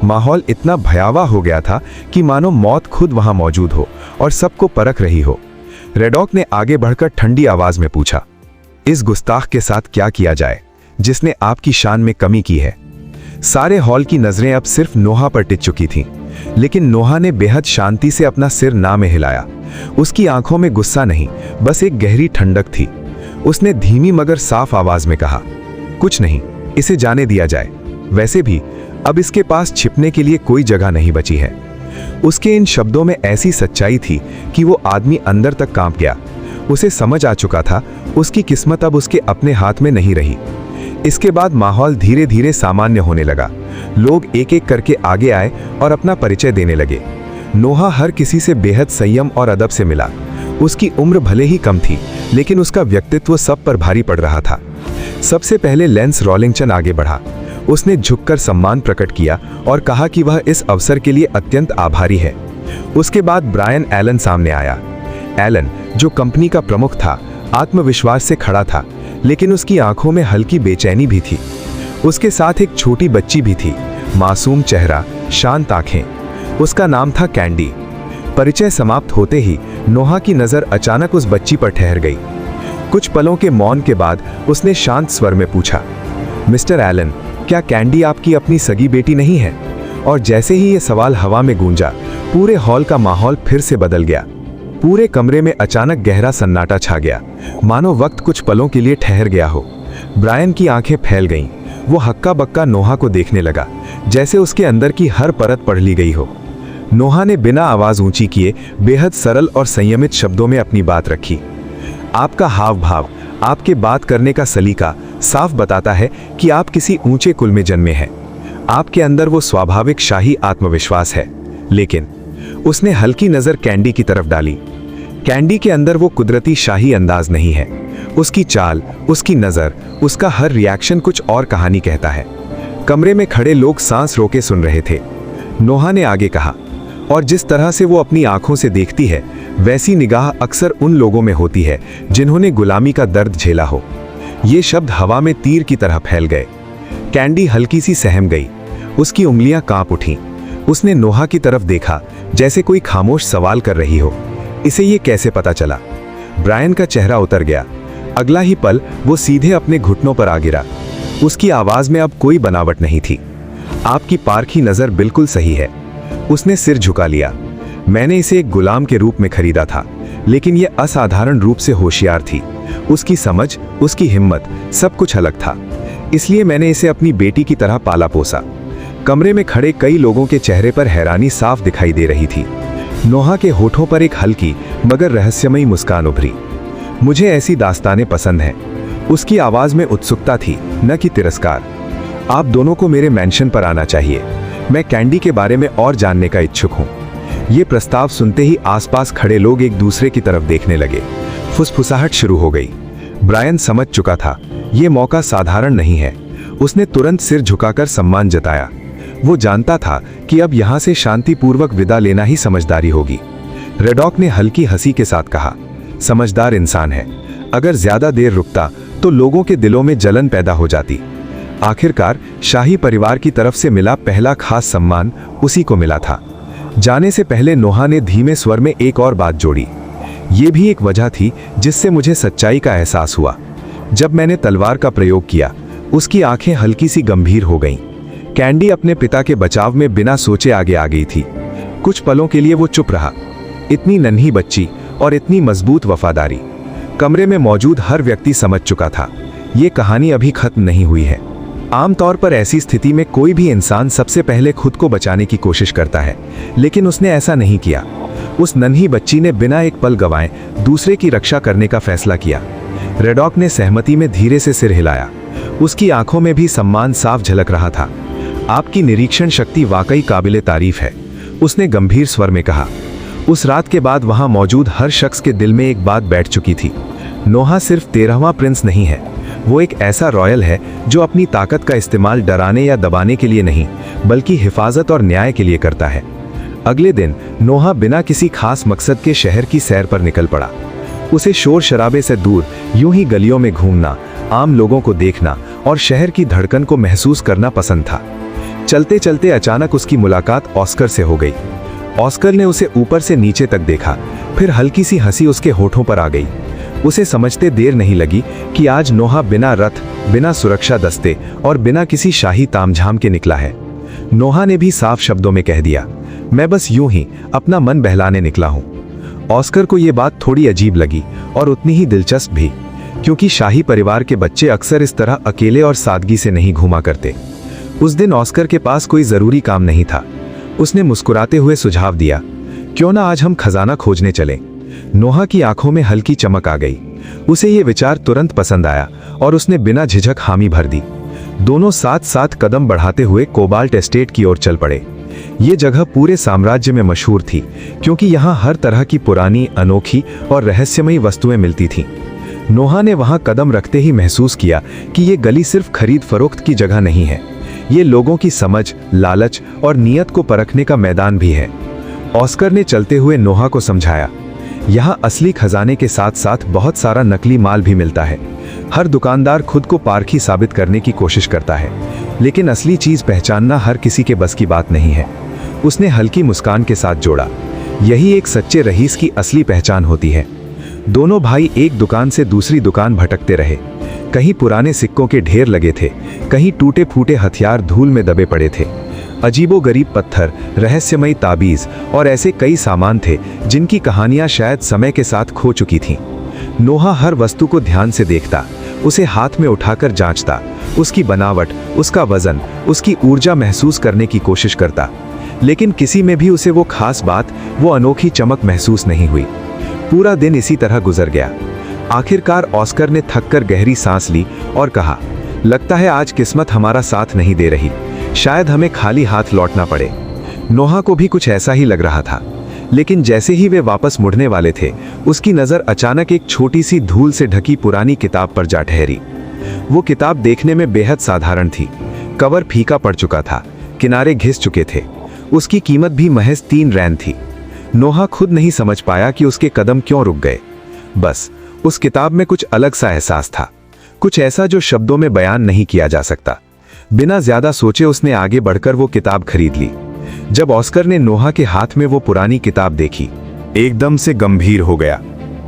माहौल इतना भयावह हो गया था कि मानो मौत खुद वहां मौजूद हो और सबको परख रही हो। रेडॉक ने आगे बढ़कर ठंडी आवाज में पूछा, इस गुस्ताख के साथ क्या किया जाए जिसने आपकी शान में कमी की है? सारे हॉल की नजरें अब सिर्फ नोहा पर टिक चुकी थीं, लेकिन नोहा ने बेहद शांति से अपना सिर ना में हिलाया। उसकी आंखों में गुस्सा नहीं, बस एक गहरी ठंडक थी। उसने धीमी मगर साफ आवाज में कहा, कुछ नहीं, इसे जाने दिया जाए। वैसे भी अब इसके पास छिपने के लिए कोई जगह नहीं बची है। उसके इन शब्दों में ऐसी सच्चाई थी कि वो आदमी अंदर तक कांप गया। उसे समझ आ चुका था उसकी किस्मत अब उसके अपने हाथ में नहीं रही। इसके बाद माहौल धीरे धीरे सामान्य होने लगा। लोग एक एक करके आगे आए और अपना परिचय देने लगे। नोहा हर किसी से बेहद संयम और अदब से मिला। उसकी उम्र भले ही कम थी, लेकिन उसका व्यक्तित्व सब पर भारी पड़ रहा था। सबसे पहले लेंस रॉलिंगटन आगे बढ़ा। उसने झुककर सम्मान प्रकट किया और कहा कि वह इस अवसर के लिए अत्यंत आभारी है। उसके बाद ब्रायन एलन सामने आया। एलन, जो कंपनी का प्रमुख था, आत्मविश्वास से खड़ा था, लेकिन उसकी आंखों में हल्की बेचैनी भी थी। उसके साथ एक छोटी बच्ची भी थी, मासूम चेहरा, शांत आंखें। उसका नाम था कैंडी। परिचय समाप्त होते ही नोहा की नजर अचानक उस बच्ची पर ठहर गई। कुछ पलों के मौन के बाद उसने शांत स्वर में पूछा, मिस्टर एलन, क्या कैंडी आपकी अपनी सगी बेटी नहीं है? और जैसे ही यह सवाल हवा में गूंजा, पूरे हॉल का माहौल फिर से बदल गया। पूरे कमरे में अचानक गहरा सन्नाटा छा गया, मानो वक्त कुछ पलों के लिए ठहर गया हो। ब्रायन की आंखें फैल गईं। वो हक्का बक्का नोहा को देखने लगा, जैसे उसके अंदर की हर परत पढ़ ली गई हो। नोहा ने बिना आवाज ऊंची किए बेहद सरल और संयमित शब्दों में अपनी बात रखी। आपका हाव भाव, आपके बात करने का सलीका साफ बताता है कि आप किसी ऊंचे कुल में जन्मे हैं। आपके अंदर वो स्वाभाविक शाही आत्मविश्वास है। लेकिन उसने हल्की नजर कैंडी की तरफ डाली। कैंडी के अंदर वो कुदरती शाही अंदाज नहीं है। उसकी चाल, उसकी नजर, उसका हर रिएक्शन कुछ और कहानी कहता है। कमरे में खड़े लोग सांस रोके सुन रहे थे। नोहा ने आगे कहा, और जिस तरह से वो अपनी आंखों से देखती है, वैसी निगाह अक्सर उन लोगों में होती है जिन्होंने गुलामी का दर्द झेला हो। ये शब्द हवा में तीर की तरह फैल गए। कैंडी हल्की सी सहम गई। उसकी उंगलियां कांप उठीं। उसने नोहा की तरफ देखा, जैसे कोई खामोश सवाल कर रही हो, इसे ये कैसे पता चला? ब्रायन का चेहरा उतर गया। अगला ही पल वो सीधे अपने घुटनों पर आ गिरा। उसकी आवाज में अब कोई बनावट नहीं थी। आपकी पारखी नजर बिल्कुल सही है। उसने सिर झुका लिया। मैंने इसे एक गुलाम के रूप में खरीदा था, लेकिन यह असाधारण रूप से होशियार थी। उसकी समझ, उसकी हिम्मत, सब कुछ अलग था। इसलिए मैंने इसे अपनी बेटी की तरह पाला पोसा। कमरे में खड़े कई लोगों के चेहरे पर हैरानी साफ दिखाई दे रही थी। नोहा के होठों पर एक हल्की मगर रहस्यमयी मुस्कान उभरी। मुझे ऐसी दास्तानें पसंद हैं। उसकी आवाज में उत्सुकता थी, न कि तिरस्कार। आप दोनों को मेरे मेंशन पर आना चाहिए। मैं कैंडी के बारे में और जानने का इच्छुक हूँ। ये प्रस्ताव सुनते ही आसपास खड़े लोग एक दूसरे की तरफ देखने लगे। फुसफुसाहट शुरू हो गई। ब्रायन समझ चुका था ये मौका साधारण नहीं है। उसने तुरंत सिर झुकाकर सम्मान जताया। वो जानता था कि अब यहां से शांतिपूर्वक विदा लेना ही समझदारी होगी। रेडॉक ने हल्की हंसी के साथ कहा, समझदार इंसान है। अगर ज्यादा देर रुकता तो लोगों के दिलों में जलन पैदा हो जाती। आखिरकार शाही परिवार की तरफ से मिला पहला खास सम्मान उसी को मिला था। जाने से पहले नोहा ने धीमे स्वर में एक और बात जोड़ी। ये भी एक वजह थी जिससे मुझे सच्चाई का एहसास हुआ। जब मैंने तलवार का प्रयोग किया, उसकी आंखें हल्की सी गंभीर हो गईं। कैंडी अपने पिता के बचाव में बिना सोचे आगे आ गई थी। कुछ पलों के लिए वो चुप रहा। इतनी नन्ही बच्ची और इतनी मजबूत वफादारी। कमरे में मौजूद हर व्यक्ति समझ चुका था ये कहानी अभी खत्म नहीं हुई है। आमतौर पर ऐसी स्थिति में कोई भी इंसान सबसे पहले खुद को बचाने की कोशिश करता है, लेकिन उसने ऐसा नहीं किया। उस नन्ही बच्ची ने बिना एक पल गंवाए दूसरे की रक्षा करने का फैसला किया। रेडॉक ने सहमति में धीरे से सिर हिलाया। उसकी आंखों में भी सम्मान साफ झलक रहा था। आपकी निरीक्षण शक्ति वाकई काबिले तारीफ है, उसने गंभीर स्वर में कहा। उस रात के बाद वहां मौजूद हर शख्स के दिल में एक बात बैठ चुकी थी। नोहा सिर्फ 13वां प्रिंस नहीं है, वो एक ऐसा रॉयल है जो अपनी ताकत का इस्तेमाल डराने या दबाने के लिए नहीं, बल्कि हिफाजत और न्याय के लिए करता है। अगले दिन नोहा बिना किसी खास मकसद के शहर की सैर पर निकल पड़ा। उसे शोर शराबे से दूर यूं ही गलियों में घूमना, आम लोगों को देखना और शहर की धड़कन को महसूस करना पसंद था। चलते चलते अचानक उसकी मुलाकात ऑस्कर से हो गई। ऑस्कर ने उसे ऊपर से नीचे तक देखा, फिर हल्की सी हंसी उसके होठों पर आ गई। उसे समझते देर नहीं लगी कि आज नोहा बिना रथ, बिना सुरक्षा दस्ते और बिना किसी शाही तामझाम के निकला है। नोहा ने भी साफ शब्दों में कह दिया, मैं बस यूं ही अपना मन बहलाने निकला हूं। ऑस्कर को यह बात थोड़ी अजीब लगी और उतनी ही दिलचस्प भी, क्योंकि शाही परिवार के बच्चे अक्सर इस तरह अकेले और सादगी से नहीं घूमा करते। उस दिन ऑस्कर के पास कोई जरूरी काम नहीं था। उसने मुस्कुराते हुए सुझाव दिया, क्यों ना आज हम खजाना खोजने चलें। नोहा की आंखों में हल्की चमक आ गई। उसे ये विचार तुरंत पसंद आया और उसने बिना झिझक हामी भर दी। दोनों साथ साथ कदम बढ़ाते हुए कोबाल्ट एस्टेट की ओर चल पड़े। ये जगह पूरे साम्राज्य में मशहूर थी, क्योंकि यहाँ हर तरह की पुरानी, अनोखी और रहस्यमयी वस्तुएं मिलती थीं। नोहा ने वहां कदम रखते ही महसूस किया कि ये गली सिर्फ खरीद फरोख्त की जगह नहीं है, ये लोगों की समझ, लालच और नीयत को परखने का मैदान भी है। ऑस्कर ने चलते हुए नोहा को समझाया, यहाँ असली खजाने के साथ साथ बहुत सारा नकली माल भी मिलता है। हर दुकानदार खुद को पारखी साबित करने की कोशिश करता है, लेकिन असली चीज पहचानना हर किसी के बस की बात नहीं है। उसने हल्की मुस्कान के साथ जोड़ा, यही एक सच्चे रईस की असली पहचान होती है। दोनों भाई एक दुकान से दूसरी दुकान भटकते रहे। कहीं पुराने सिक्कों के ढेर लगे थे, कहीं टूटे फूटे हथियार धूल में दबे पड़े थे। अजीबोगरीब पत्थर, रहस्यमयी ताबीज और ऐसे कई सामान थे जिनकी कहानियां शायद समय के साथ खो चुकी थीं। नोहा हर वस्तु को ध्यान से देखता, उसे हाथ में उठाकर जांचता, उसकी बनावट, उसका वजन, उसकी ऊर्जा महसूस करने की कोशिश करता, लेकिन किसी में भी उसे वो खास बात, वो अनोखी चमक महसूस नहीं हुई। पूरा दिन इसी तरह गुजर गया। आखिरकार ऑस्कर ने थककर गहरी सांस ली और कहा, लगता है आज किस्मत हमारा साथ नहीं दे रही, शायद हमें खाली हाथ लौटना पड़े। नोहा को भी कुछ ऐसा ही लग रहा था, लेकिन जैसे ही वे वापस मुड़ने वाले थे, उसकी नजर अचानक एक छोटी सी धूल से ढकी पुरानी किताब पर जा ठहरी। वो किताब देखने में बेहद साधारण थी। कवर फीका पड़ चुका था, किनारे घिस चुके थे। उसकी कीमत भी महज 3 रैन थी। नोहा खुद नहीं समझ पाया कि उसके कदम क्यों रुक गए। बस उस किताब में कुछ अलग सा एहसास था, कुछ ऐसा जो शब्दों में बयान नहीं किया जा सकता। बिना ज्यादा सोचे उसने आगे बढ़कर वो किताब खरीद ली। जब ऑस्कर ने नोहा के हाथ में वो पुरानी किताब देखी, एकदम से गंभीर हो गया।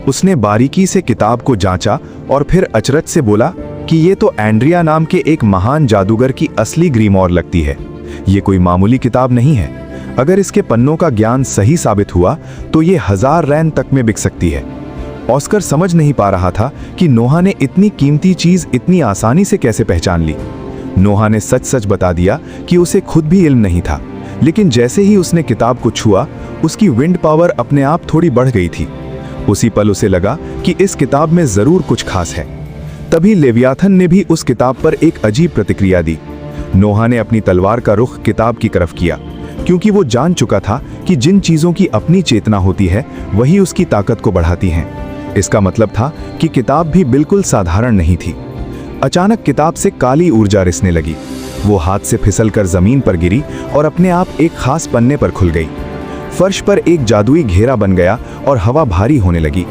उसने बारीकी से किताब को जांचा और फिर अचरज से बोला कि ये तो एंड्रिया नाम के एक महान जादूगर की असली ग्रीमोर लगती है। ये कोई मामूली किताब नहीं है। अगर इसके पन्नों का ज्ञान सही साबित हुआ तो ये 1000 रैन तक में बिक सकती है। ऑस्कर समझ नहीं पा रहा था कि नोहा ने इतनी कीमती चीज इतनी आसानी से कैसे पहचान ली। नोहा ने सच सच बता दिया कि उसे खुद भी इल्म नहीं था, लेकिन जैसे ही उसने किताब को छुआ, उसकी विंड पावर अपने आप थोड़ी बढ़ गई थी। उसी पल उसे लगा कि इस किताब में जरूर कुछ खास है। तभी लेवियाथन ने भी उस किताब पर एक अजीब प्रतिक्रिया दी। नोहा ने अपनी तलवार का रुख किताब की तरफ किया, क्योंकि वो जान चुका था कि जिन चीजों की अपनी चेतना होती है वही उसकी ताकत को बढ़ाती हैं। इसका मतलब था कि किताब भी बिल्कुल साधारण नहीं थी। अचानक किताब से काली ऊर्जा रिसने लगी। वो हाथ से फिसलकर जमीन पर गिरी और अपने आप एक खास पन्ने पर खुल गई। फर्श पर एक जादुई घेरा बन गया और हवा भारी होने लगी।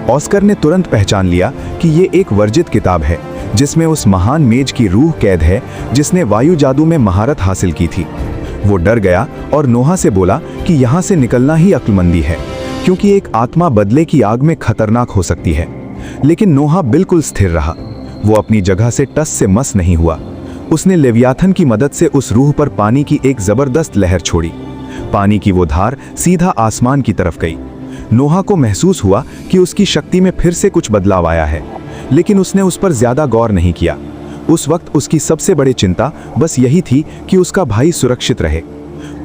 ऑस्कर ने तुरंत पहचान लिया कि ये एक वर्जित किताब है जिसमें उस महान मेज की रूह कैद है जिसने वायु जादू में महारत हासिल की थी। वो डर गया और नोहा से बोला कि यहाँ से निकलना ही अक्लमंदी है, क्योंकि एक आत्मा बदले की आग में खतरनाक हो सकती है। लेकिन नोहा बिल्कुल स्थिर रहा। वो अपनी जगह से टस से मस नहीं हुआ। उसने लेवियाथन की मदद से उस रूह पर पानी की एक जबरदस्त लहर छोड़ी। पानी की वो धार सीधा आसमान की तरफ गई। नोहा को महसूस हुआ कि उसकी शक्ति में फिर से कुछ बदलाव आया है, लेकिन उसने उस पर ज्यादा गौर नहीं किया। उस वक्त उसकी सबसे बड़ी चिंता बस यही थी कि उसका भाई सुरक्षित रहे।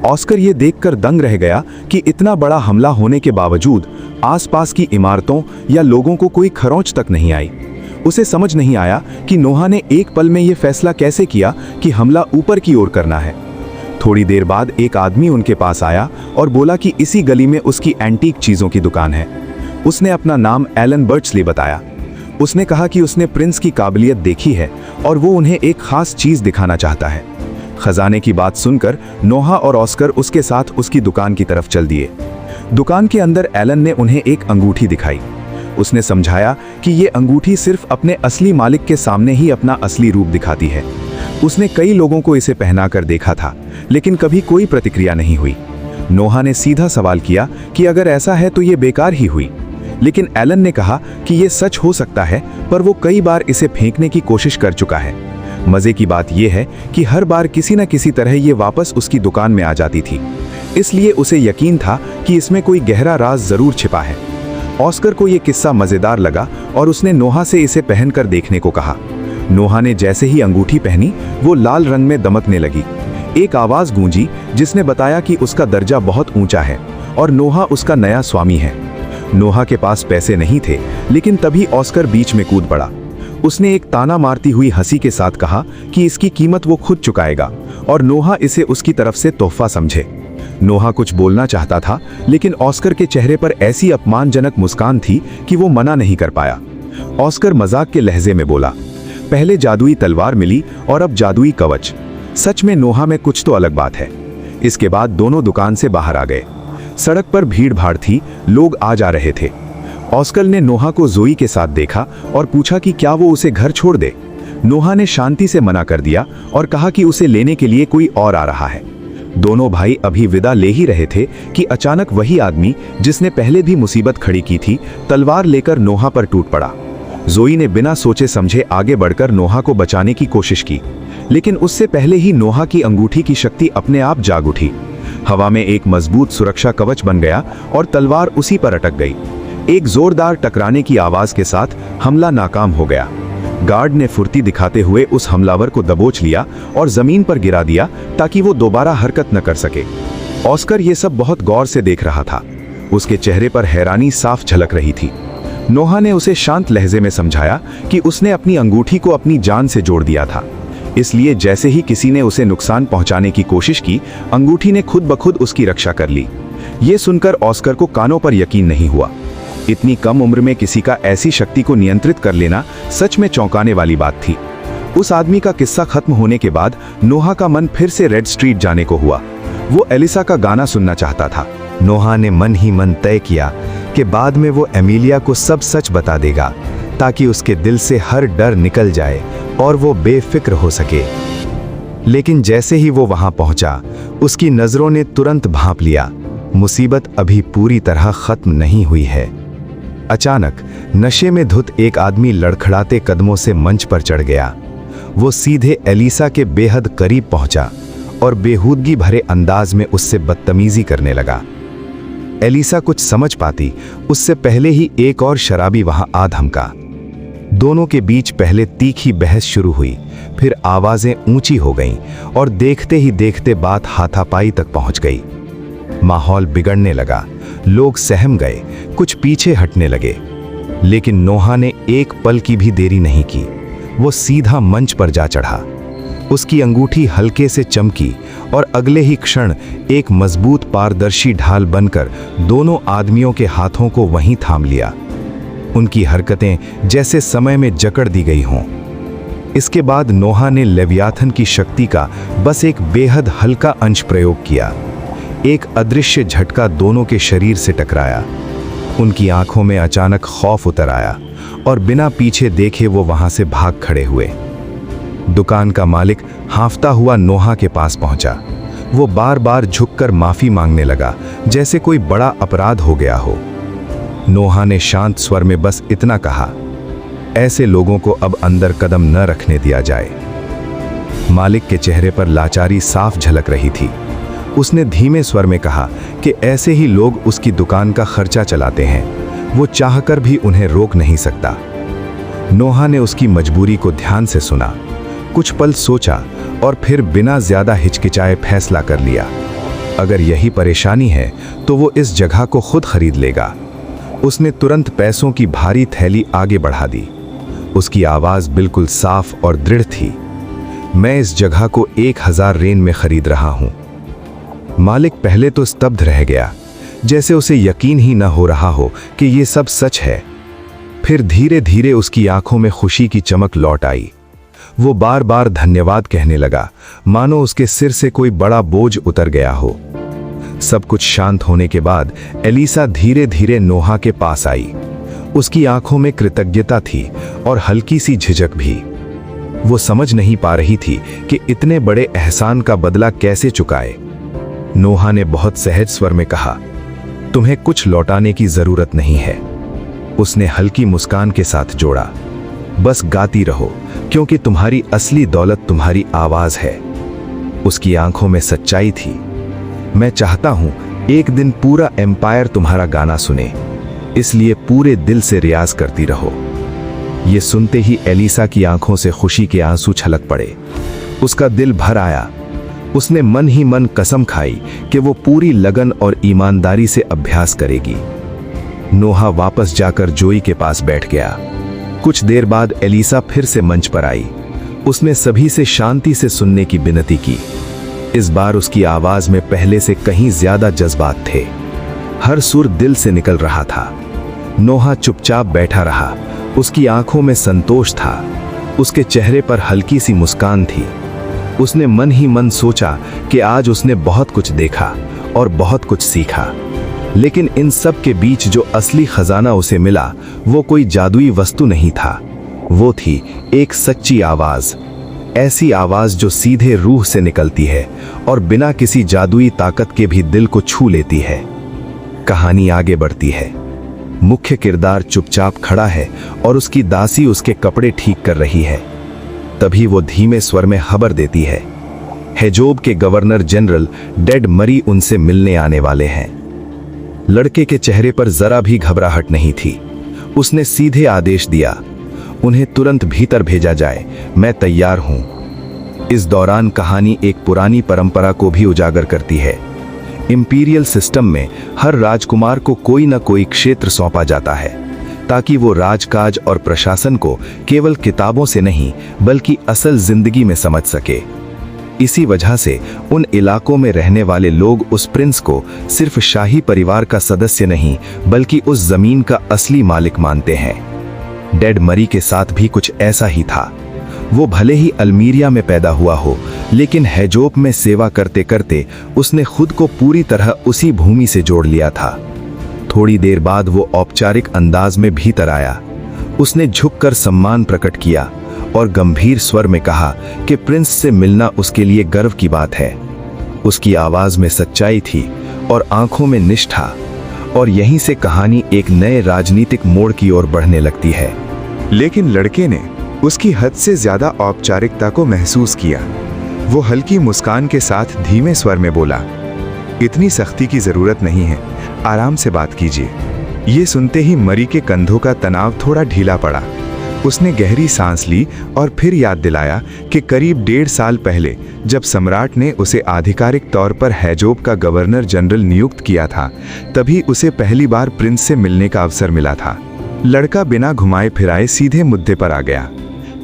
ऑस्कर ये देखकर दंग रह गया कि इतना बड़ा हमला होने के बावजूद आसपास की इमारतों या लोगों को कोई खरोंच तक नहीं आई। उसे समझ नहीं आया कि नोहा ने एक पल में यह फैसला कैसे किया कि हमला ऊपर की ओर करना है। थोड़ी देर बाद एक आदमी उनके पास आया और बोला कि इसी गली में उसकी एंटीक चीजों की दुकान है। उसने अपना नाम एलन बर्चली बताया। उसने कहा कि उसने प्रिंस की काबिलियत देखी है और वो उन्हें एक खास चीज दिखाना चाहता है। खजाने की बात सुनकर नोहा और ऑस्कर उसके साथ उसकी दुकान की तरफ चल दिए। दुकान के अंदर एलन ने उन्हें एक अंगूठी दिखाई। उसने समझाया कि ये अंगूठी सिर्फ अपने असली मालिक के सामने ही अपना असली रूप दिखाती है। उसने कई लोगों को इसे पहनाकर देखा था, लेकिन कभी कोई प्रतिक्रिया नहीं हुई। नोहा ने सीधा सवाल किया कि अगर ऐसा है तो ये बेकार ही हुई। लेकिन एलन ने कहा कि ये सच हो सकता है, पर वो कई बार इसे फेंकने की कोशिश कर चुका है। मजे की बात यह है कि हर बार किसी न किसी तरह ये वापस उसकी दुकान में आ जाती थी, इसलिए उसे यकीन था कि इसमें कोई गहरा राज जरूर छिपा है। ऑस्कर को यह किस्सा मजेदार लगा और उसने नोहा से इसे पहनकर देखने को कहा। नोहा ने जैसे ही अंगूठी पहनी, वो लाल रंग में दमकने लगी। एक आवाज गूंजी जिसने बताया कि उसका दर्जा बहुत ऊंचा है और नोहा उसका नया स्वामी है। नोहा के पास पैसे नहीं थे, लेकिन तभी ऑस्कर बीच में कूद पड़ा। उसने एक ताना मारती हुई हंसी के साथ कहा कि इसकी कीमत वो खुद चुकाएगा और नोहा इसे उसकी तरफ से तोहफा समझे। नोहा कुछ बोलना चाहता था, लेकिन ऑस्कर के चेहरे पर ऐसी अपमानजनक मुस्कान थी कि वो मना नहीं कर पाया। ऑस्कर मजाक के लहजे में बोला, पहले जादुई तलवार मिली और अब जादुई कवच। सच में नोहा में कुछ तो अलग बात है। इसके बाद दोनों दुकान से बाहर आ गए। सड़क पर भीड़ भाड़ थी, लोग आ जा रहे थे। ऑस्कर ने नोहा को जोई के साथ देखा और पूछा कि क्या वो उसे घर छोड़ दे। नोहा ने शांति से मना कर दिया और कहा कि उसे लेने के लिए कोई और आ रहा है। दोनों भाई अभी विदा ले ही रहे थे कि अचानक वही आदमी जिसने पहले भी मुसीबत खड़ी की थी, तलवार लेकर नोहा पर टूट पड़ा। जोई ने बिना सोचे समझे आगे बढ़कर नोहा को बचाने की कोशिश की, लेकिन उससे पहले ही नोहा की अंगूठी की शक्ति अपने आप जाग उठी। हवा में एक मजबूत सुरक्षा कवच बन गया और तलवार उसी पर अटक गई। एक जोरदार टकराने की आवाज के साथ हमला नाकाम हो गया। गार्ड ने फुर्ती दिखाते हुए उस हमलावर को दबोच लिया और जमीन पर गिरा दिया ताकि वो दोबारा हरकत न कर सके। ऑस्कर ये सब बहुत गौर से देख रहा था। उसके चेहरे पर हैरानी साफ झलक रही थी। नोहा ने उसे शांत लहजे में समझाया कि उसने अपनी अंगूठी को अपनी जान से जोड़ दिया था, इसलिए जैसे ही किसी ने उसे नुकसान पहुंचाने की कोशिश की, अंगूठी ने खुद ब खुद उसकी रक्षा कर ली। ये सुनकर ऑस्कर को कानों पर यकीन नहीं हुआ। इतनी कम उम्र में किसी का ऐसी शक्ति को नियंत्रित कर लेना सच में चौंकाने वाली बात थी। उस आदमी का किस्सा खत्म होने के बाद नोहा का मन फिर से रेड स्ट्रीट जाने को हुआ। वो एलिसा का गाना सुनना चाहता था। नोहा ने मन ही मन तय किया कि बाद में वो एमिलिया को सब सच बता देगा, ताकि उसके दिल से हर डर निकल जाए और वो बेफिक्र हो सके। लेकिन जैसे ही वो वहां पहुंचा, उसकी नजरों ने तुरंत भांप लिया, मुसीबत अभी पूरी तरह खत्म नहीं हुई है। अचानक नशे में धुत एक आदमी लड़खड़ाते कदमों से मंच पर चढ़ गया। वो सीधे एलिसा के बेहद करीब पहुंचा और बेहूदगी भरे अंदाज में उससे बदतमीजी करने लगा। एलिसा कुछ समझ पाती उससे पहले ही एक और शराबी वहां आ धमका। दोनों के बीच पहले तीखी बहस शुरू हुई, फिर आवाजें ऊंची हो गईं और देखते ही देखते बात हाथापाई तक पहुंच गई। माहौल बिगड़ने लगा, लोग सहम गए, कुछ पीछे हटने लगे। लेकिन नोहा ने एक पल की भी देरी नहीं की। वो सीधा मंच पर जा चढ़ा। उसकी अंगूठी हल्के से चमकी और अगले ही क्षण एक मजबूत पारदर्शी ढाल बनकर दोनों आदमियों के हाथों को वहीं थाम लिया। उनकी हरकतें जैसे समय में जकड़ दी गई हों। इसके बाद नोहा ने लेवियाथन की शक्ति का बस एक बेहद हल्का अंश प्रयोग किया। एक अदृश्य झटका दोनों के शरीर से टकराया। उनकी आंखों में अचानक खौफ उतर आया और बिना पीछे देखे वो वहां से भाग खड़े हुए। दुकान का मालिक हांफता हुआ नोहा के पास पहुंचा। वो बार बार झुककर माफी मांगने लगा, जैसे कोई बड़ा अपराध हो गया हो। नोहा ने शांत स्वर में बस इतना कहा, ऐसे लोगों को अब अंदर कदम न रखने दिया जाए। मालिक के चेहरे पर लाचारी साफ झलक रही थी। उसने धीमे स्वर में कहा कि ऐसे ही लोग उसकी दुकान का खर्चा चलाते हैं, वो चाहकर भी उन्हें रोक नहीं सकता। नोहा ने उसकी मजबूरी को ध्यान से सुना, कुछ पल सोचा और फिर बिना ज्यादा हिचकिचाए फैसला कर लिया। अगर यही परेशानी है तो वो इस जगह को खुद खरीद लेगा। उसने तुरंत पैसों की भारी थैली आगे बढ़ा दी। उसकी आवाज बिल्कुल साफ और दृढ़ थी, मैं इस जगह को 1000 रेन में खरीद रहा हूं। मालिक पहले तो स्तब्ध रह गया, जैसे उसे यकीन ही न हो रहा हो कि ये सब सच है। फिर धीरे धीरे उसकी आंखों में खुशी की चमक लौट आई। वो बार बार धन्यवाद कहने लगा, मानो उसके सिर से कोई बड़ा बोझ उतर गया हो। सब कुछ शांत होने के बाद एलिसा धीरे धीरे नोहा के पास आई। उसकी आंखों में कृतज्ञता थी और हल्की सी झिझक भी। वो समझ नहीं पा रही थी कि इतने बड़े एहसान का बदला कैसे चुकाए। नोहा ने बहुत सहज स्वर में कहा, तुम्हें कुछ लौटाने की जरूरत नहीं है। उसने हल्की मुस्कान के साथ जोड़ा, बस गाती रहो, क्योंकि तुम्हारी असली दौलत तुम्हारी आवाज है। उसकी आंखों में सच्चाई थी। मैं चाहता हूं एक दिन पूरा एम्पायर तुम्हारा गाना सुने, इसलिए पूरे दिल से रियाज करती रहो। ये सुनते ही एलिसा की आंखों से खुशी के आंसू छलक पड़े। उसका दिल भर आया। उसने मन ही मन कसम खाई कि वो पूरी लगन और ईमानदारी से अभ्यास करेगी। नोहा वापस जाकर जोई के पास बैठ गया। कुछ देर बाद एलिसा फिर से मंच पर आई। उसने सभी से शांति से सुनने की विनती की। इस बार उसकी आवाज में पहले से कहीं ज्यादा जज्बात थे। हर सुर दिल से निकल रहा था। नोहा चुपचाप बैठा रहा। उसकी आंखों में संतोष था। उसके चेहरे पर हल्की सी मुस्कान थी। उसने मन ही मन सोचा कि आज उसने बहुत कुछ देखा और बहुत कुछ सीखा। लेकिन इन सब के बीच जो असली खजाना उसे मिला वो कोई जादुई वस्तु नहीं था। वो थी एक सच्ची आवाज। ऐसी आवाज जो सीधे रूह से निकलती है और बिना किसी जादुई ताकत के भी दिल को छू लेती है। कहानी आगे बढ़ती है। मुख्य किरदार चुपचाप खड़ा है और उसकी दासी उसके कपड़े ठीक कर रही है। तभी वो धीमे स्वर में खबर देती है, हेजोब के गवर्नर जनरल डेड मरी उनसे मिलने आने वाले हैं। लड़के के चेहरे पर जरा भी घबराहट नहीं थी। उसने सीधे आदेश दिया, उन्हें तुरंत भीतर भेजा जाए, मैं तैयार हूं। इस दौरान कहानी एक पुरानी परंपरा को भी उजागर करती है। इंपीरियल सिस्टम में हर राजकुमार को कोई न कोई क्षेत्र सौंपा जाता है, ताकि वो राजकाज और प्रशासन को केवल किताबों से नहीं बल्कि असल जिंदगी में समझ सके। इसी वजह से उन इलाकों में रहने वाले लोग उस प्रिंस को सिर्फ शाही परिवार का सदस्य नहीं बल्कि उस जमीन का असली मालिक मानते हैं। डेड मरी के साथ भी कुछ ऐसा ही था। वो भले ही अल्मीरिया में पैदा हुआ हो, लेकिन हेजोब में सेवा करते करते उसने खुद को पूरी तरह उसी भूमि से जोड़ लिया था। थोड़ी देर बाद वो औपचारिक अंदाज में भीतर आया। उसने झुककर सम्मान प्रकट किया और गंभीर स्वर में कहा कि प्रिंस से मिलना उसके लिए गर्व की बात है। उसकी आवाज में सच्चाई थी और आंखों में निष्ठा, और यहीं से कहानी एक नए राजनीतिक मोड़ की ओर बढ़ने लगती है। लेकिन लड़के ने उसकी हद से ज्यादा औपचारिकता को महसूस किया। वो हल्की मुस्कान के साथ धीमे स्वर में बोला, इतनी सख्ती की जरूरत नहीं है, आराम से बात कीजिए। ये सुनते ही मरी के कंधों का तनाव थोड़ा ढीला पड़ा। उसने गहरी सांस ली और फिर याद दिलाया कि करीब 1.5 साल पहले जब सम्राट ने उसे आधिकारिक तौर पर हेजोब का गवर्नर जनरल नियुक्त किया था, तभी उसे पहली बार प्रिंस से मिलने का अवसर मिला था। लड़का बिना घुमाए फिराए सीधे मुद्दे पर आ गया।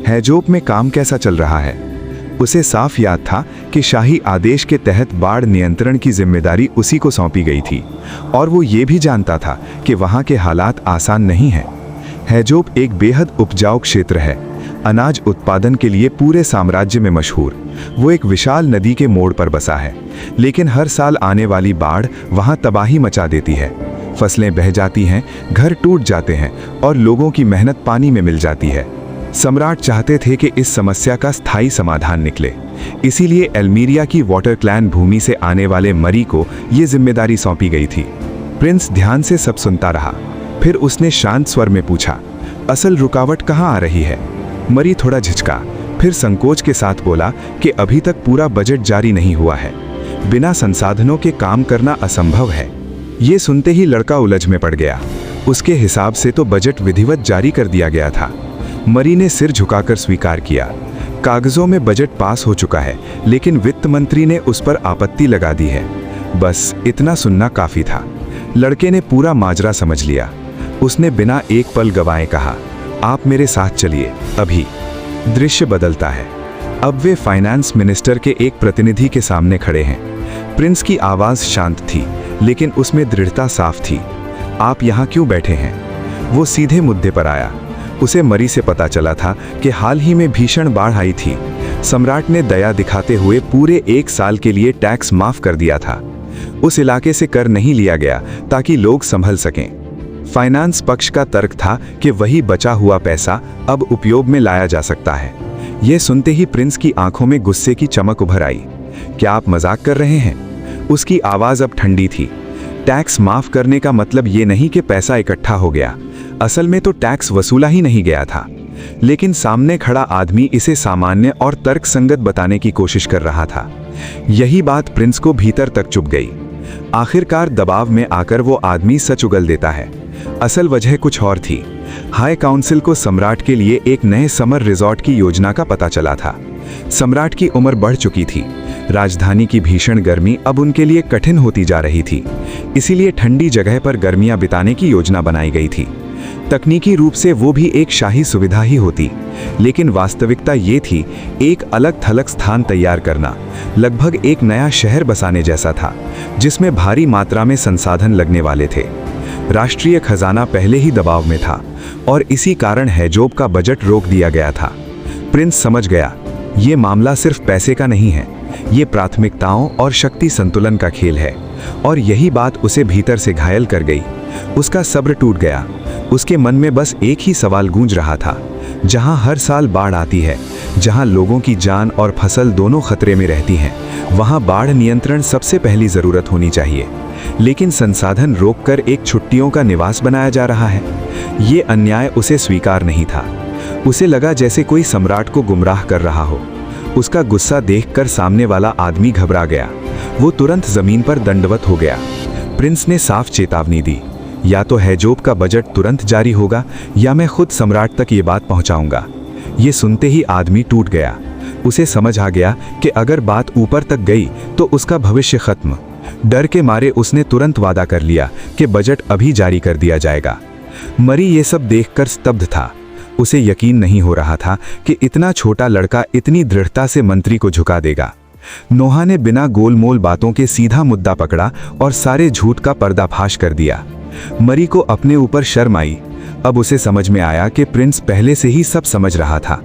हेजोब में काम कैसा चल रहा है? उसे साफ याद था कि शाही आदेश के तहत बाढ़ नियंत्रण की जिम्मेदारी उसी को सौंपी गई थी और वो ये भी जानता था कि वहाँ के हालात आसान नहीं हैं। हैजोब एक बेहद उपजाऊ क्षेत्र है, अनाज उत्पादन के लिए पूरे साम्राज्य में मशहूर। वो एक विशाल नदी के मोड़ पर बसा है, लेकिन हर साल आने वाली बाढ़ वहाँ तबाही मचा देती है। फसलें बह जाती हैं, घर टूट जाते हैं और लोगों की मेहनत पानी में मिल जाती है। सम्राट चाहते थे कि इस समस्या का स्थायी समाधान निकले, इसीलिए एल्मीरिया की वाटर क्लैन भूमि से आने वाले मरी को ये जिम्मेदारी सौंपी गई थी। प्रिंस ध्यान से सब सुनता रहा, फिर उसने शांत स्वर में पूछा, असल रुकावट कहाँ आ रही है? मरी थोड़ा झिझका, फिर संकोच के साथ बोला कि अभी तक पूरा बजट जारी नहीं हुआ है। बिना संसाधनों के काम करना असंभव है। ये सुनते ही लड़का उलझ में पड़ गया। उसके हिसाब से तो बजट विधिवत जारी कर दिया गया था। मरी ने सिर झुकाकर स्वीकार किया, कागजों में बजट पास हो चुका है, लेकिन वित्त मंत्री ने उस पर आपत्ति लगा दी है। बस इतना सुनना काफी था। लड़के ने पूरा माजरा समझ लिया। उसने बिना एक पल गवाए कहा, आप मेरे साथ चलिए अभी। दृश्य बदलता है। अब वे फाइनेंस मिनिस्टर के एक प्रतिनिधि के सामने खड़े हैं। प्रिंस की आवाज शांत थी, लेकिन उसमें दृढ़ता साफ थी। आप यहाँ क्यों बैठे हैं? वो सीधे मुद्दे पर आया। उसे मरी से पता चला था कि हाल ही में भीषण बाढ़ आई थी। सम्राट ने दया दिखाते हुए पूरे 1 साल के लिए टैक्स माफ कर दिया था। उस इलाके से कर नहीं लिया गया ताकि लोग संभल सकें। फाइनेंस पक्ष का तर्क था कि वही बचा हुआ पैसा अब उपयोग में लाया जा सकता है। यह सुनते ही प्रिंस की आंखों में गुस्से की चमक उभर आई। क्या आप मजाक कर रहे हैं? उसकी आवाज अब ठंडी थी। टैक्स माफ करने का मतलब ये नहीं कि पैसा इकट्ठा हो गया। असल में तो टैक्स वसूला ही नहीं गया था, लेकिन सामने खड़ा आदमी इसे सामान्य और तर्कसंगत बताने की कोशिश कर रहा था। यही बात प्रिंस को भीतर तक चुभ गई। आखिरकार दबाव में आकर वो आदमी सच उगल देता है। असल वजह कुछ और थी। हाई काउंसिल को सम्राट के लिए एक नए समर रिजॉर्ट की योजना का पता चला था। सम्राट की उम्र बढ़ चुकी थी। राजधानी की भीषण गर्मी अब उनके लिए कठिन होती जा रही थी, इसीलिए ठंडी जगह पर गर्मियां बिताने की योजना बनाई गई थी। तकनीकी रूप से वो भी एक शाही सुविधा ही होती, लेकिन वास्तविकता ये थी एक अलग थलग स्थान तैयार करना, लगभग एक नया शहर बसाने जैसा था, जिसमें भारी मात्रा में संसाधन लगने वाले थे। राष्ट्रीय खजाना पहले ही दबाव में था और इसी कारण हैजोब का बजट रोक दिया गया था। प्रिंस समझ गया, ये मामला सिर्फ पैसे का नहीं है, ये प्राथमिकताओं और शक्ति संतुलन का खेल है। और यही बात उसे भीतर से घायल कर गई। उसका सब्र टूट गया। उसके मन में बस एक ही सवाल गूंज रहा था, जहां हर साल बाढ़ आती है, जहां लोगों की जान और फसल दोनों खतरे में रहती हैं, वहां बाढ़ नियंत्रण सबसे पहली जरूरत होनी चाहिए। लेकिन संसाधन रोककर एक छुट्टियों का निवास बनाया जा रहा है। ये अन्याय उसे स्वीकार नहीं था। उसे लगा जैसे कोई सम्राट को गुमराह कर रहा हो। उसका गुस्सा देखकर सामने वाला आदमी घबरा गया। वो तुरंत जमीन पर दंडवत हो गया। प्रिंस ने साफ चेतावनी दी, या तो हैजोब का बजट तुरंत जारी होगा या मैं खुद सम्राट तक ये बात पहुंचाऊंगा। ये सुनते ही आदमी टूट गया। उसे समझ आ गया कि अगर बात ऊपर तक गई तो उसका भविष्य खत्म। डर के मारे उसने तुरंत वादा कर लिया कि बजट अभी जारी कर दिया जाएगा। मरी ये सब देखकर स्तब्ध था। उसे यकीन नहीं हो रहा था कि इतना छोटा लड़का इतनी दृढ़ता से मंत्री को झुका देगा। नोहा ने बिना गोलमोल बातों के सीधा मुद्दा पकड़ा और सारे झूठ का पर्दाफाश कर दिया। मरी को अपने ऊपर शर्म आई। अब उसे समझ में आया कि प्रिंस पहले से ही सब समझ रहा था।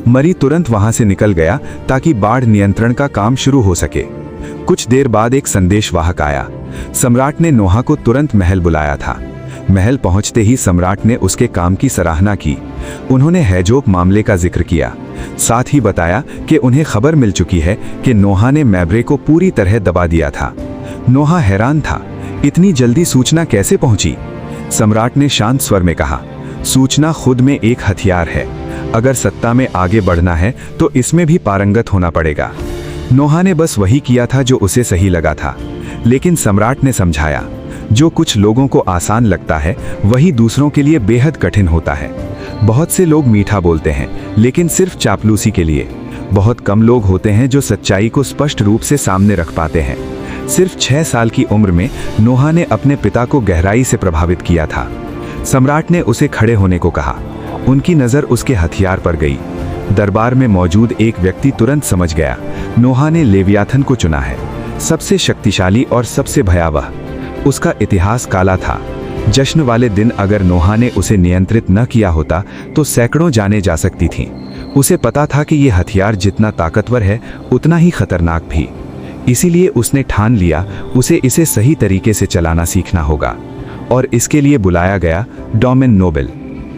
मरी तुरंत वहां से निकल गया ताकि बाढ़ नियंत्रण का काम शुरू हो सके। कुछ देर बाद एक संदेशवाहक आया। सम्राट ने नोहा को तुरंत महल बुलाया था। महल पहुंचते ही सम्राट ने उसके काम की सराहना की। उन्होंने हैजोब मामले का जिक्र किया, साथ ही बताया कि उन्हें खबर मिल चुकी है कि नोहा ने मैब्रे को पूरी तरह दबा दिया था। नोहा हैरान था, इतनी जल्दी सूचना कैसे पहुंची? सम्राट ने शांत स्वर में कहा, सूचना खुद में एक हथियार है। अगर सत्ता में आगे बढ़ना है तो इसमें भी पारंगत होना पड़ेगा। नोहा ने बस वही किया था जो उसे सही लगा था, लेकिन सम्राट ने समझाया, जो कुछ लोगों को आसान लगता है वही दूसरों के लिए बेहद कठिन होता है। बहुत से लोग मीठा बोलते हैं, लेकिन सिर्फ चापलूसी के लिए। बहुत कम लोग होते हैं जो सच्चाई को स्पष्ट रूप से सामने रख पाते हैं। सिर्फ 6 साल की उम्र में नोहा ने अपने पिता को गहराई से प्रभावित किया था। सम्राट ने उसे खड़े होने को कहा। उनकी नज़र उसके हथियार पर गई। दरबार में मौजूद एक व्यक्ति तुरंत समझ गया, नोहा ने लेवियाथन को चुना है, सबसे शक्तिशाली और सबसे भयावह। उसका इतिहास काला था। जश्न वाले दिन अगर नोहा ने उसे नियंत्रित न किया होता तो सैकड़ों जानें जा सकती थीं। उसे पता था कि यह हथियार जितना ताकतवर है उतना ही खतरनाक भी। इसीलिए उसने ठान लिया उसे इसे सही तरीके से चलाना सीखना होगा, और इसके लिए बुलाया गया डोमिन नोबल।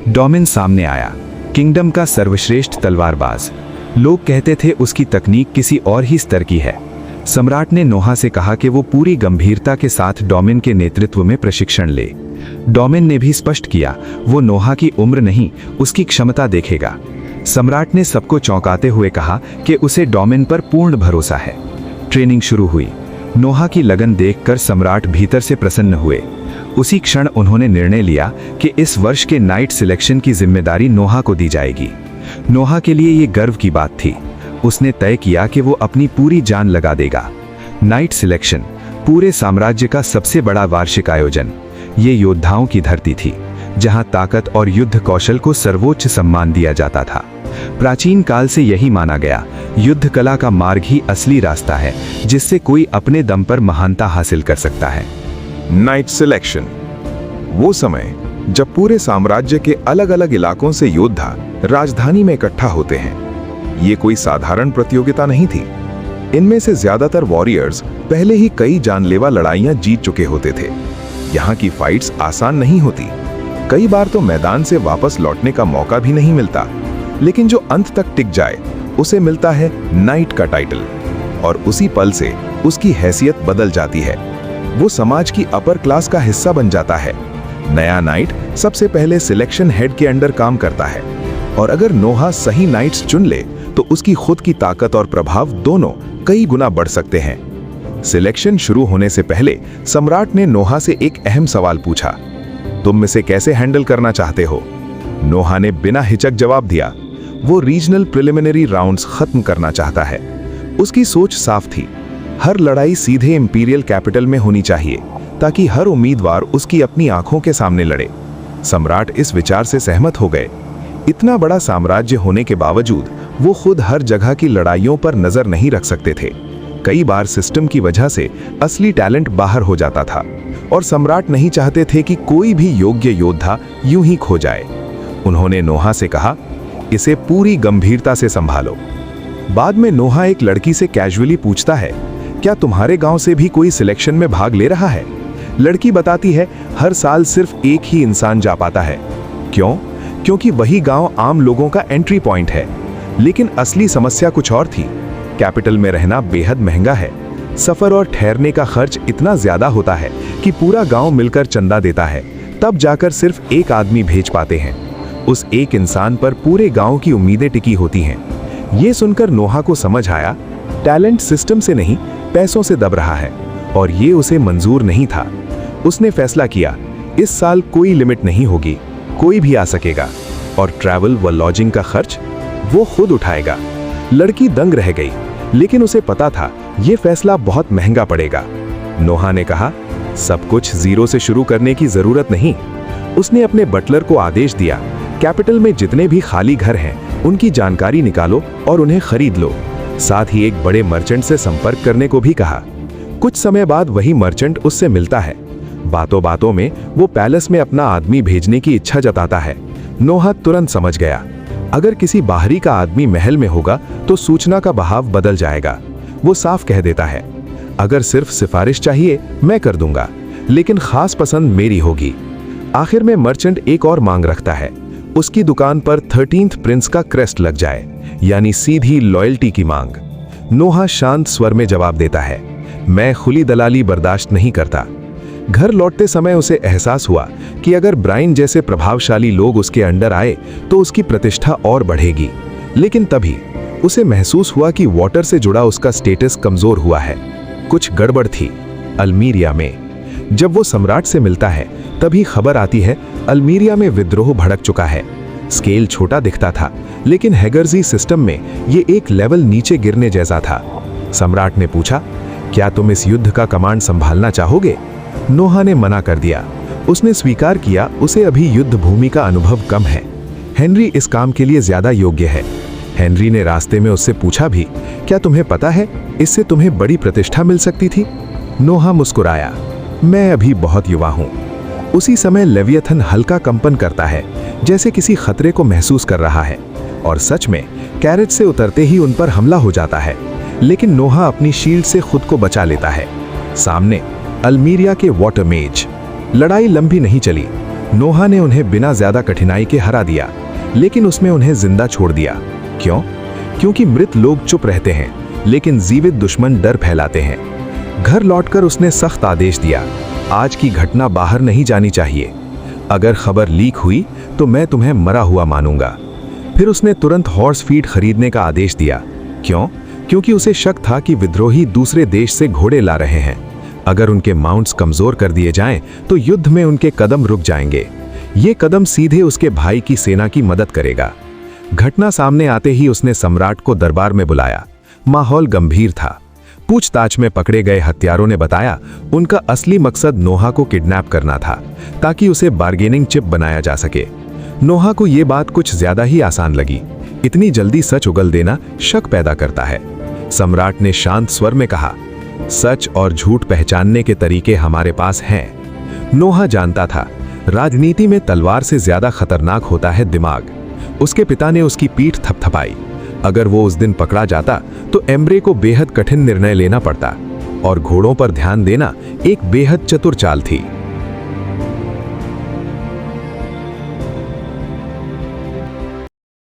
डोमिन सामने आया, किंगडम का सर्वश्रेष्ठ तलवारबाज। लोग कहते थे उसकी तकनीक किसी और ही स्तर की है। सम्राट ने नोहा से कहा कि वो पूरी गंभीरता के साथ डोमिन के नेतृत्व में प्रशिक्षण ले। डोमिन ने भी स्पष्ट किया वो नोहा की उम्र नहीं, उसकी क्षमता देखेगा। सम्राट ने सबको चौंकाते हुए कहा कि उसे डोमिन पर पूर्ण भरोसा है। ट्रेनिंग शुरू हुई। नोहा की लगन देखकर सम्राट भीतर से प्रसन्न हुए। उसी क्षण उन्होंने निर्णय लिया कि इस वर्ष के नाइट सिलेक्शन की जिम्मेदारी नोहा को दी जाएगी। नोहा के लिए ये गर्व की बात थी। उसने तय किया कि वो अपनी पूरी जान लगा देगा। नाइट सिलेक्शन पूरे साम्राज्य का सबसे बड़ा वार्षिक आयोजन। ये योद्धाओं की धरती थी, जहां ताकत और युद्ध कौशल को सर्वोच्च सम्मान दिया जाता था। प्राचीन काल से यही माना गया, युद्ध कला का मार्ग ही असली रास्ता है जिससे कोई अपने दम पर महानता हासिल कर सकता है। नाइट सिलेक्शन, वो समय जब पूरे साम्राज्य के अलग अलग इलाकों से योद्धा राजधानी में इकट्ठा होते हैं। ये कोई साधारण प्रतियोगिता नहीं थी। इनमें से ज्यादातर वॉरियर्स पहले ही कई जानलेवा लड़ाइयां जीत चुके होते थे। यहाँ की फाइट्स आसान नहीं होती। कई बार तो मैदान से वापस लौटने का मौका भी नहीं मिलता, लेकिन जो अंत तक टिक जाए उसे मिलता है नाइट का टाइटल, और उसी पल से उसकी हैसियत बदल जाती है। वो समाज की अपर क्लास का हिस्सा बन जाता है। नया नाइट सबसे पहले सिलेक्शन हेड के अंडर काम करता है, और अगर नोहा सही नाइट्स चुन ले तो उसकी खुद की ताकत और प्रभाव दोनों कई गुना बढ़ सकते हैं। सिलेक्शन शुरू होने से पहले सम्राट ने नोहा से एक अहम सवाल पूछा, तुम इसे कैसे हैंडल करना चाहते हो? नोहा ने बिना हिचक जवाब दिया, वो रीजनल प्रिलिमिनरी राउंड्स खत्म करना चाहता है। उसकी सोच साफ थी, हर लड़ाई सीधे इंपीरियल कैपिटल में होनी चाहिए ताकि हर उम्मीदवार उसकी अपनी आंखों के सामने लड़े। सम्राट इस विचार से सहमत हो गए। इतना बड़ा साम्राज्य होने के बावजूद वो खुद हर जगह की लड़ाइयों पर नजर नहीं रख सकते थे। कई बार सिस्टम की वजह से असली टैलेंट बाहर हो जाता था, और सम्राट नहीं चाहते थे कि कोई भी योग्य योद्धा यूं ही खो जाए। उन्होंने नोहा से कहा, इसे पूरी गंभीरता से संभालो। बाद में नोहा एक लड़की से कैजुअली पूछता है, क्या तुम्हारे गांव से भी कोई सिलेक्शन में भाग ले रहा है? लड़की बताती है, हर साल सिर्फ एक ही इंसान जा पाता है। क्यों? क्योंकि वही गांव आम लोगों का एंट्री पॉइंट है। लेकिन असली समस्या कुछ और थी। कैपिटल में रहना बेहद महंगा है। सफर और ठहरने का खर्च इतना ज्यादा होता है कि पूरा गांव मिलकर चंदा देता है, तब जाकर सिर्फ एक आदमी भेज पाते हैं। उस एक इंसान पर पूरे गांव की उम्मीदें टिकी होती हैं। ये सुनकर नोहा को समझ आया, टैलेंट सिस्टम से नहीं पैसों से दब रहा है, और ये उसे मंजूर नहीं था। उसने फैसला किया, इस साल कोई लिमिट नहीं होगी, कोई भी आ सकेगा, और ट्रैवल व लॉजिंग का खर्च वो खुद उठाएगा। लड़की दंग रह गई, लेकिन उसे पता था यह फैसला बहुत महंगा पड़ेगा। नोहा ने कहा, सब कुछ जीरो से शुरू करने की जरूरत नहीं। उसने अपने बटलर को आदेश दिया, कैपिटल में जितने भी खाली घर हैं उनकी जानकारी निकालो और उन्हें खरीद लो। साथ ही एक बड़े मर्चेंट से संपर्क करने को भी कहा। कुछ समय बाद वही मर्चेंट उससे मिलता है। बातों बातों में वो पैलेस में अपना आदमी भेजने की इच्छा जताता है। नोहा तुरंत समझ गया, अगर किसी बाहरी का आदमी महल में होगा तो सूचना का बहाव बदल जाएगा। वो साफ कह देता है, अगर सिर्फ सिफारिश चाहिए मैं कर दूंगा, लेकिन खास पसंद मेरी होगी। आखिर में मर्चेंट एक और मांग रखता है, उसकी दुकान पर 13th प्रिंस का क्रेस्ट लग जाए, यानी सीधी लॉयल्टी की मांग। नोहा शांत स्वर में जवाब देता है, मैं खुली दलाली बर्दाश्त नहीं करता। घर लौटते समय उसे एहसास हुआ कि अगर ब्राइन जैसे प्रभावशाली लोग उसके अंडर आए तो उसकी प्रतिष्ठा और बढ़ेगी। लेकिन तभी उसे महसूस हुआ कि वाटर से जुड़ा उसका स्टेटस कमजोर हुआ है। कुछ गड़बड़ थी अल्मीरिया में। जब वो सम्राट से मिलता है तभी खबर आती है, अल्मीरिया में विद्रोह भड़क चुका है। स्केल छोटा दिखता था, लेकिन हैगर्जी सिस्टम में ये एक लेवल नीचे गिरने जैसा था। सम्राट ने पूछा, क्या तुम इस युद्ध का कमांड संभालना चाहोगे? नोहा ने मना कर दिया। उसने स्वीकार किया उसे अभी युद्ध भूमि का अनुभव कम है। हेनरी इस काम के लिए ज्यादा योग्य है। हेनरी ने रास्ते में उससे पूछा भी, क्या तुम्हें पता है इससे तुम्हें बड़ी प्रतिष्ठा मिल सकती थी? नोहा मुस्कुराया, मैं अभी बहुत युवा हूं। उसी समय लेवियथन हल्का कंपन करता है, जैसे किसी खतरे को महसूस कर रहा है, और सच में कैरेज से उतरते ही उन पर हमला हो जाता है। लेकिन नोहा अपनी शील्ड से खुद को बचा लेता है। सामने अल्मीरिया के वाटर मेज। लड़ाई लंबी नहीं चली। नोहा ने उन्हें बिना ज्यादा कठिनाई के हरा दिया, लेकिन उसमें उन्हें जिंदा छोड़ दिया। क्यों? क्योंकि मृत लोग चुप रहते हैं, लेकिन जीवित दुश्मन डर फैलाते हैं। घर लौटकर उसने सख्त आदेश दिया, आज की घटना बाहर नहीं जानी चाहिए। अगर खबर लीक हुई तो मैं तुम्हें मरा हुआ मानूंगा। फिर उसने तुरंत हॉर्स फीड खरीदने का आदेश दिया। क्यों? क्योंकि उसे शक था कि विद्रोही दूसरे देश से घोड़े ला रहे हैं। अगर उनके माउंट्स कमजोर कर दिए जाएं, तो युद्ध में उनके कदम रुक जाएंगे। ये कदम सीधे उसके भाई की सेना की मदद करेगा। घटना सामने आते ही उसने सम्राट को दरबार में बुलाया। माहौल गंभीर था। पूछताछ में पकड़े गए हत्यारों ने बताया, उनका असली मकसद नोहा को किडनैप करना था, ताकि उसे बार्गेनिंग चिप बनाया जा सके। नोहा को यह बात कुछ ज्यादा ही आसान लगी। इतनी जल्दी सच उगल देना शक पैदा करता है। सम्राट ने शांत स्वर में कहा, सच और झूठ पहचानने के तरीके हमारे पास हैं। नोहा जानता था, राजनीति में तलवार से ज्यादा खतरनाक होता है दिमाग। उसके पिता ने उसकी पीठ थपथपाई। अगर वो उस दिन पकड़ा जाता तो एम्ब्रे को बेहद कठिन निर्णय लेना पड़ता, और घोड़ों पर ध्यान देना एक बेहद चतुर चाल थी।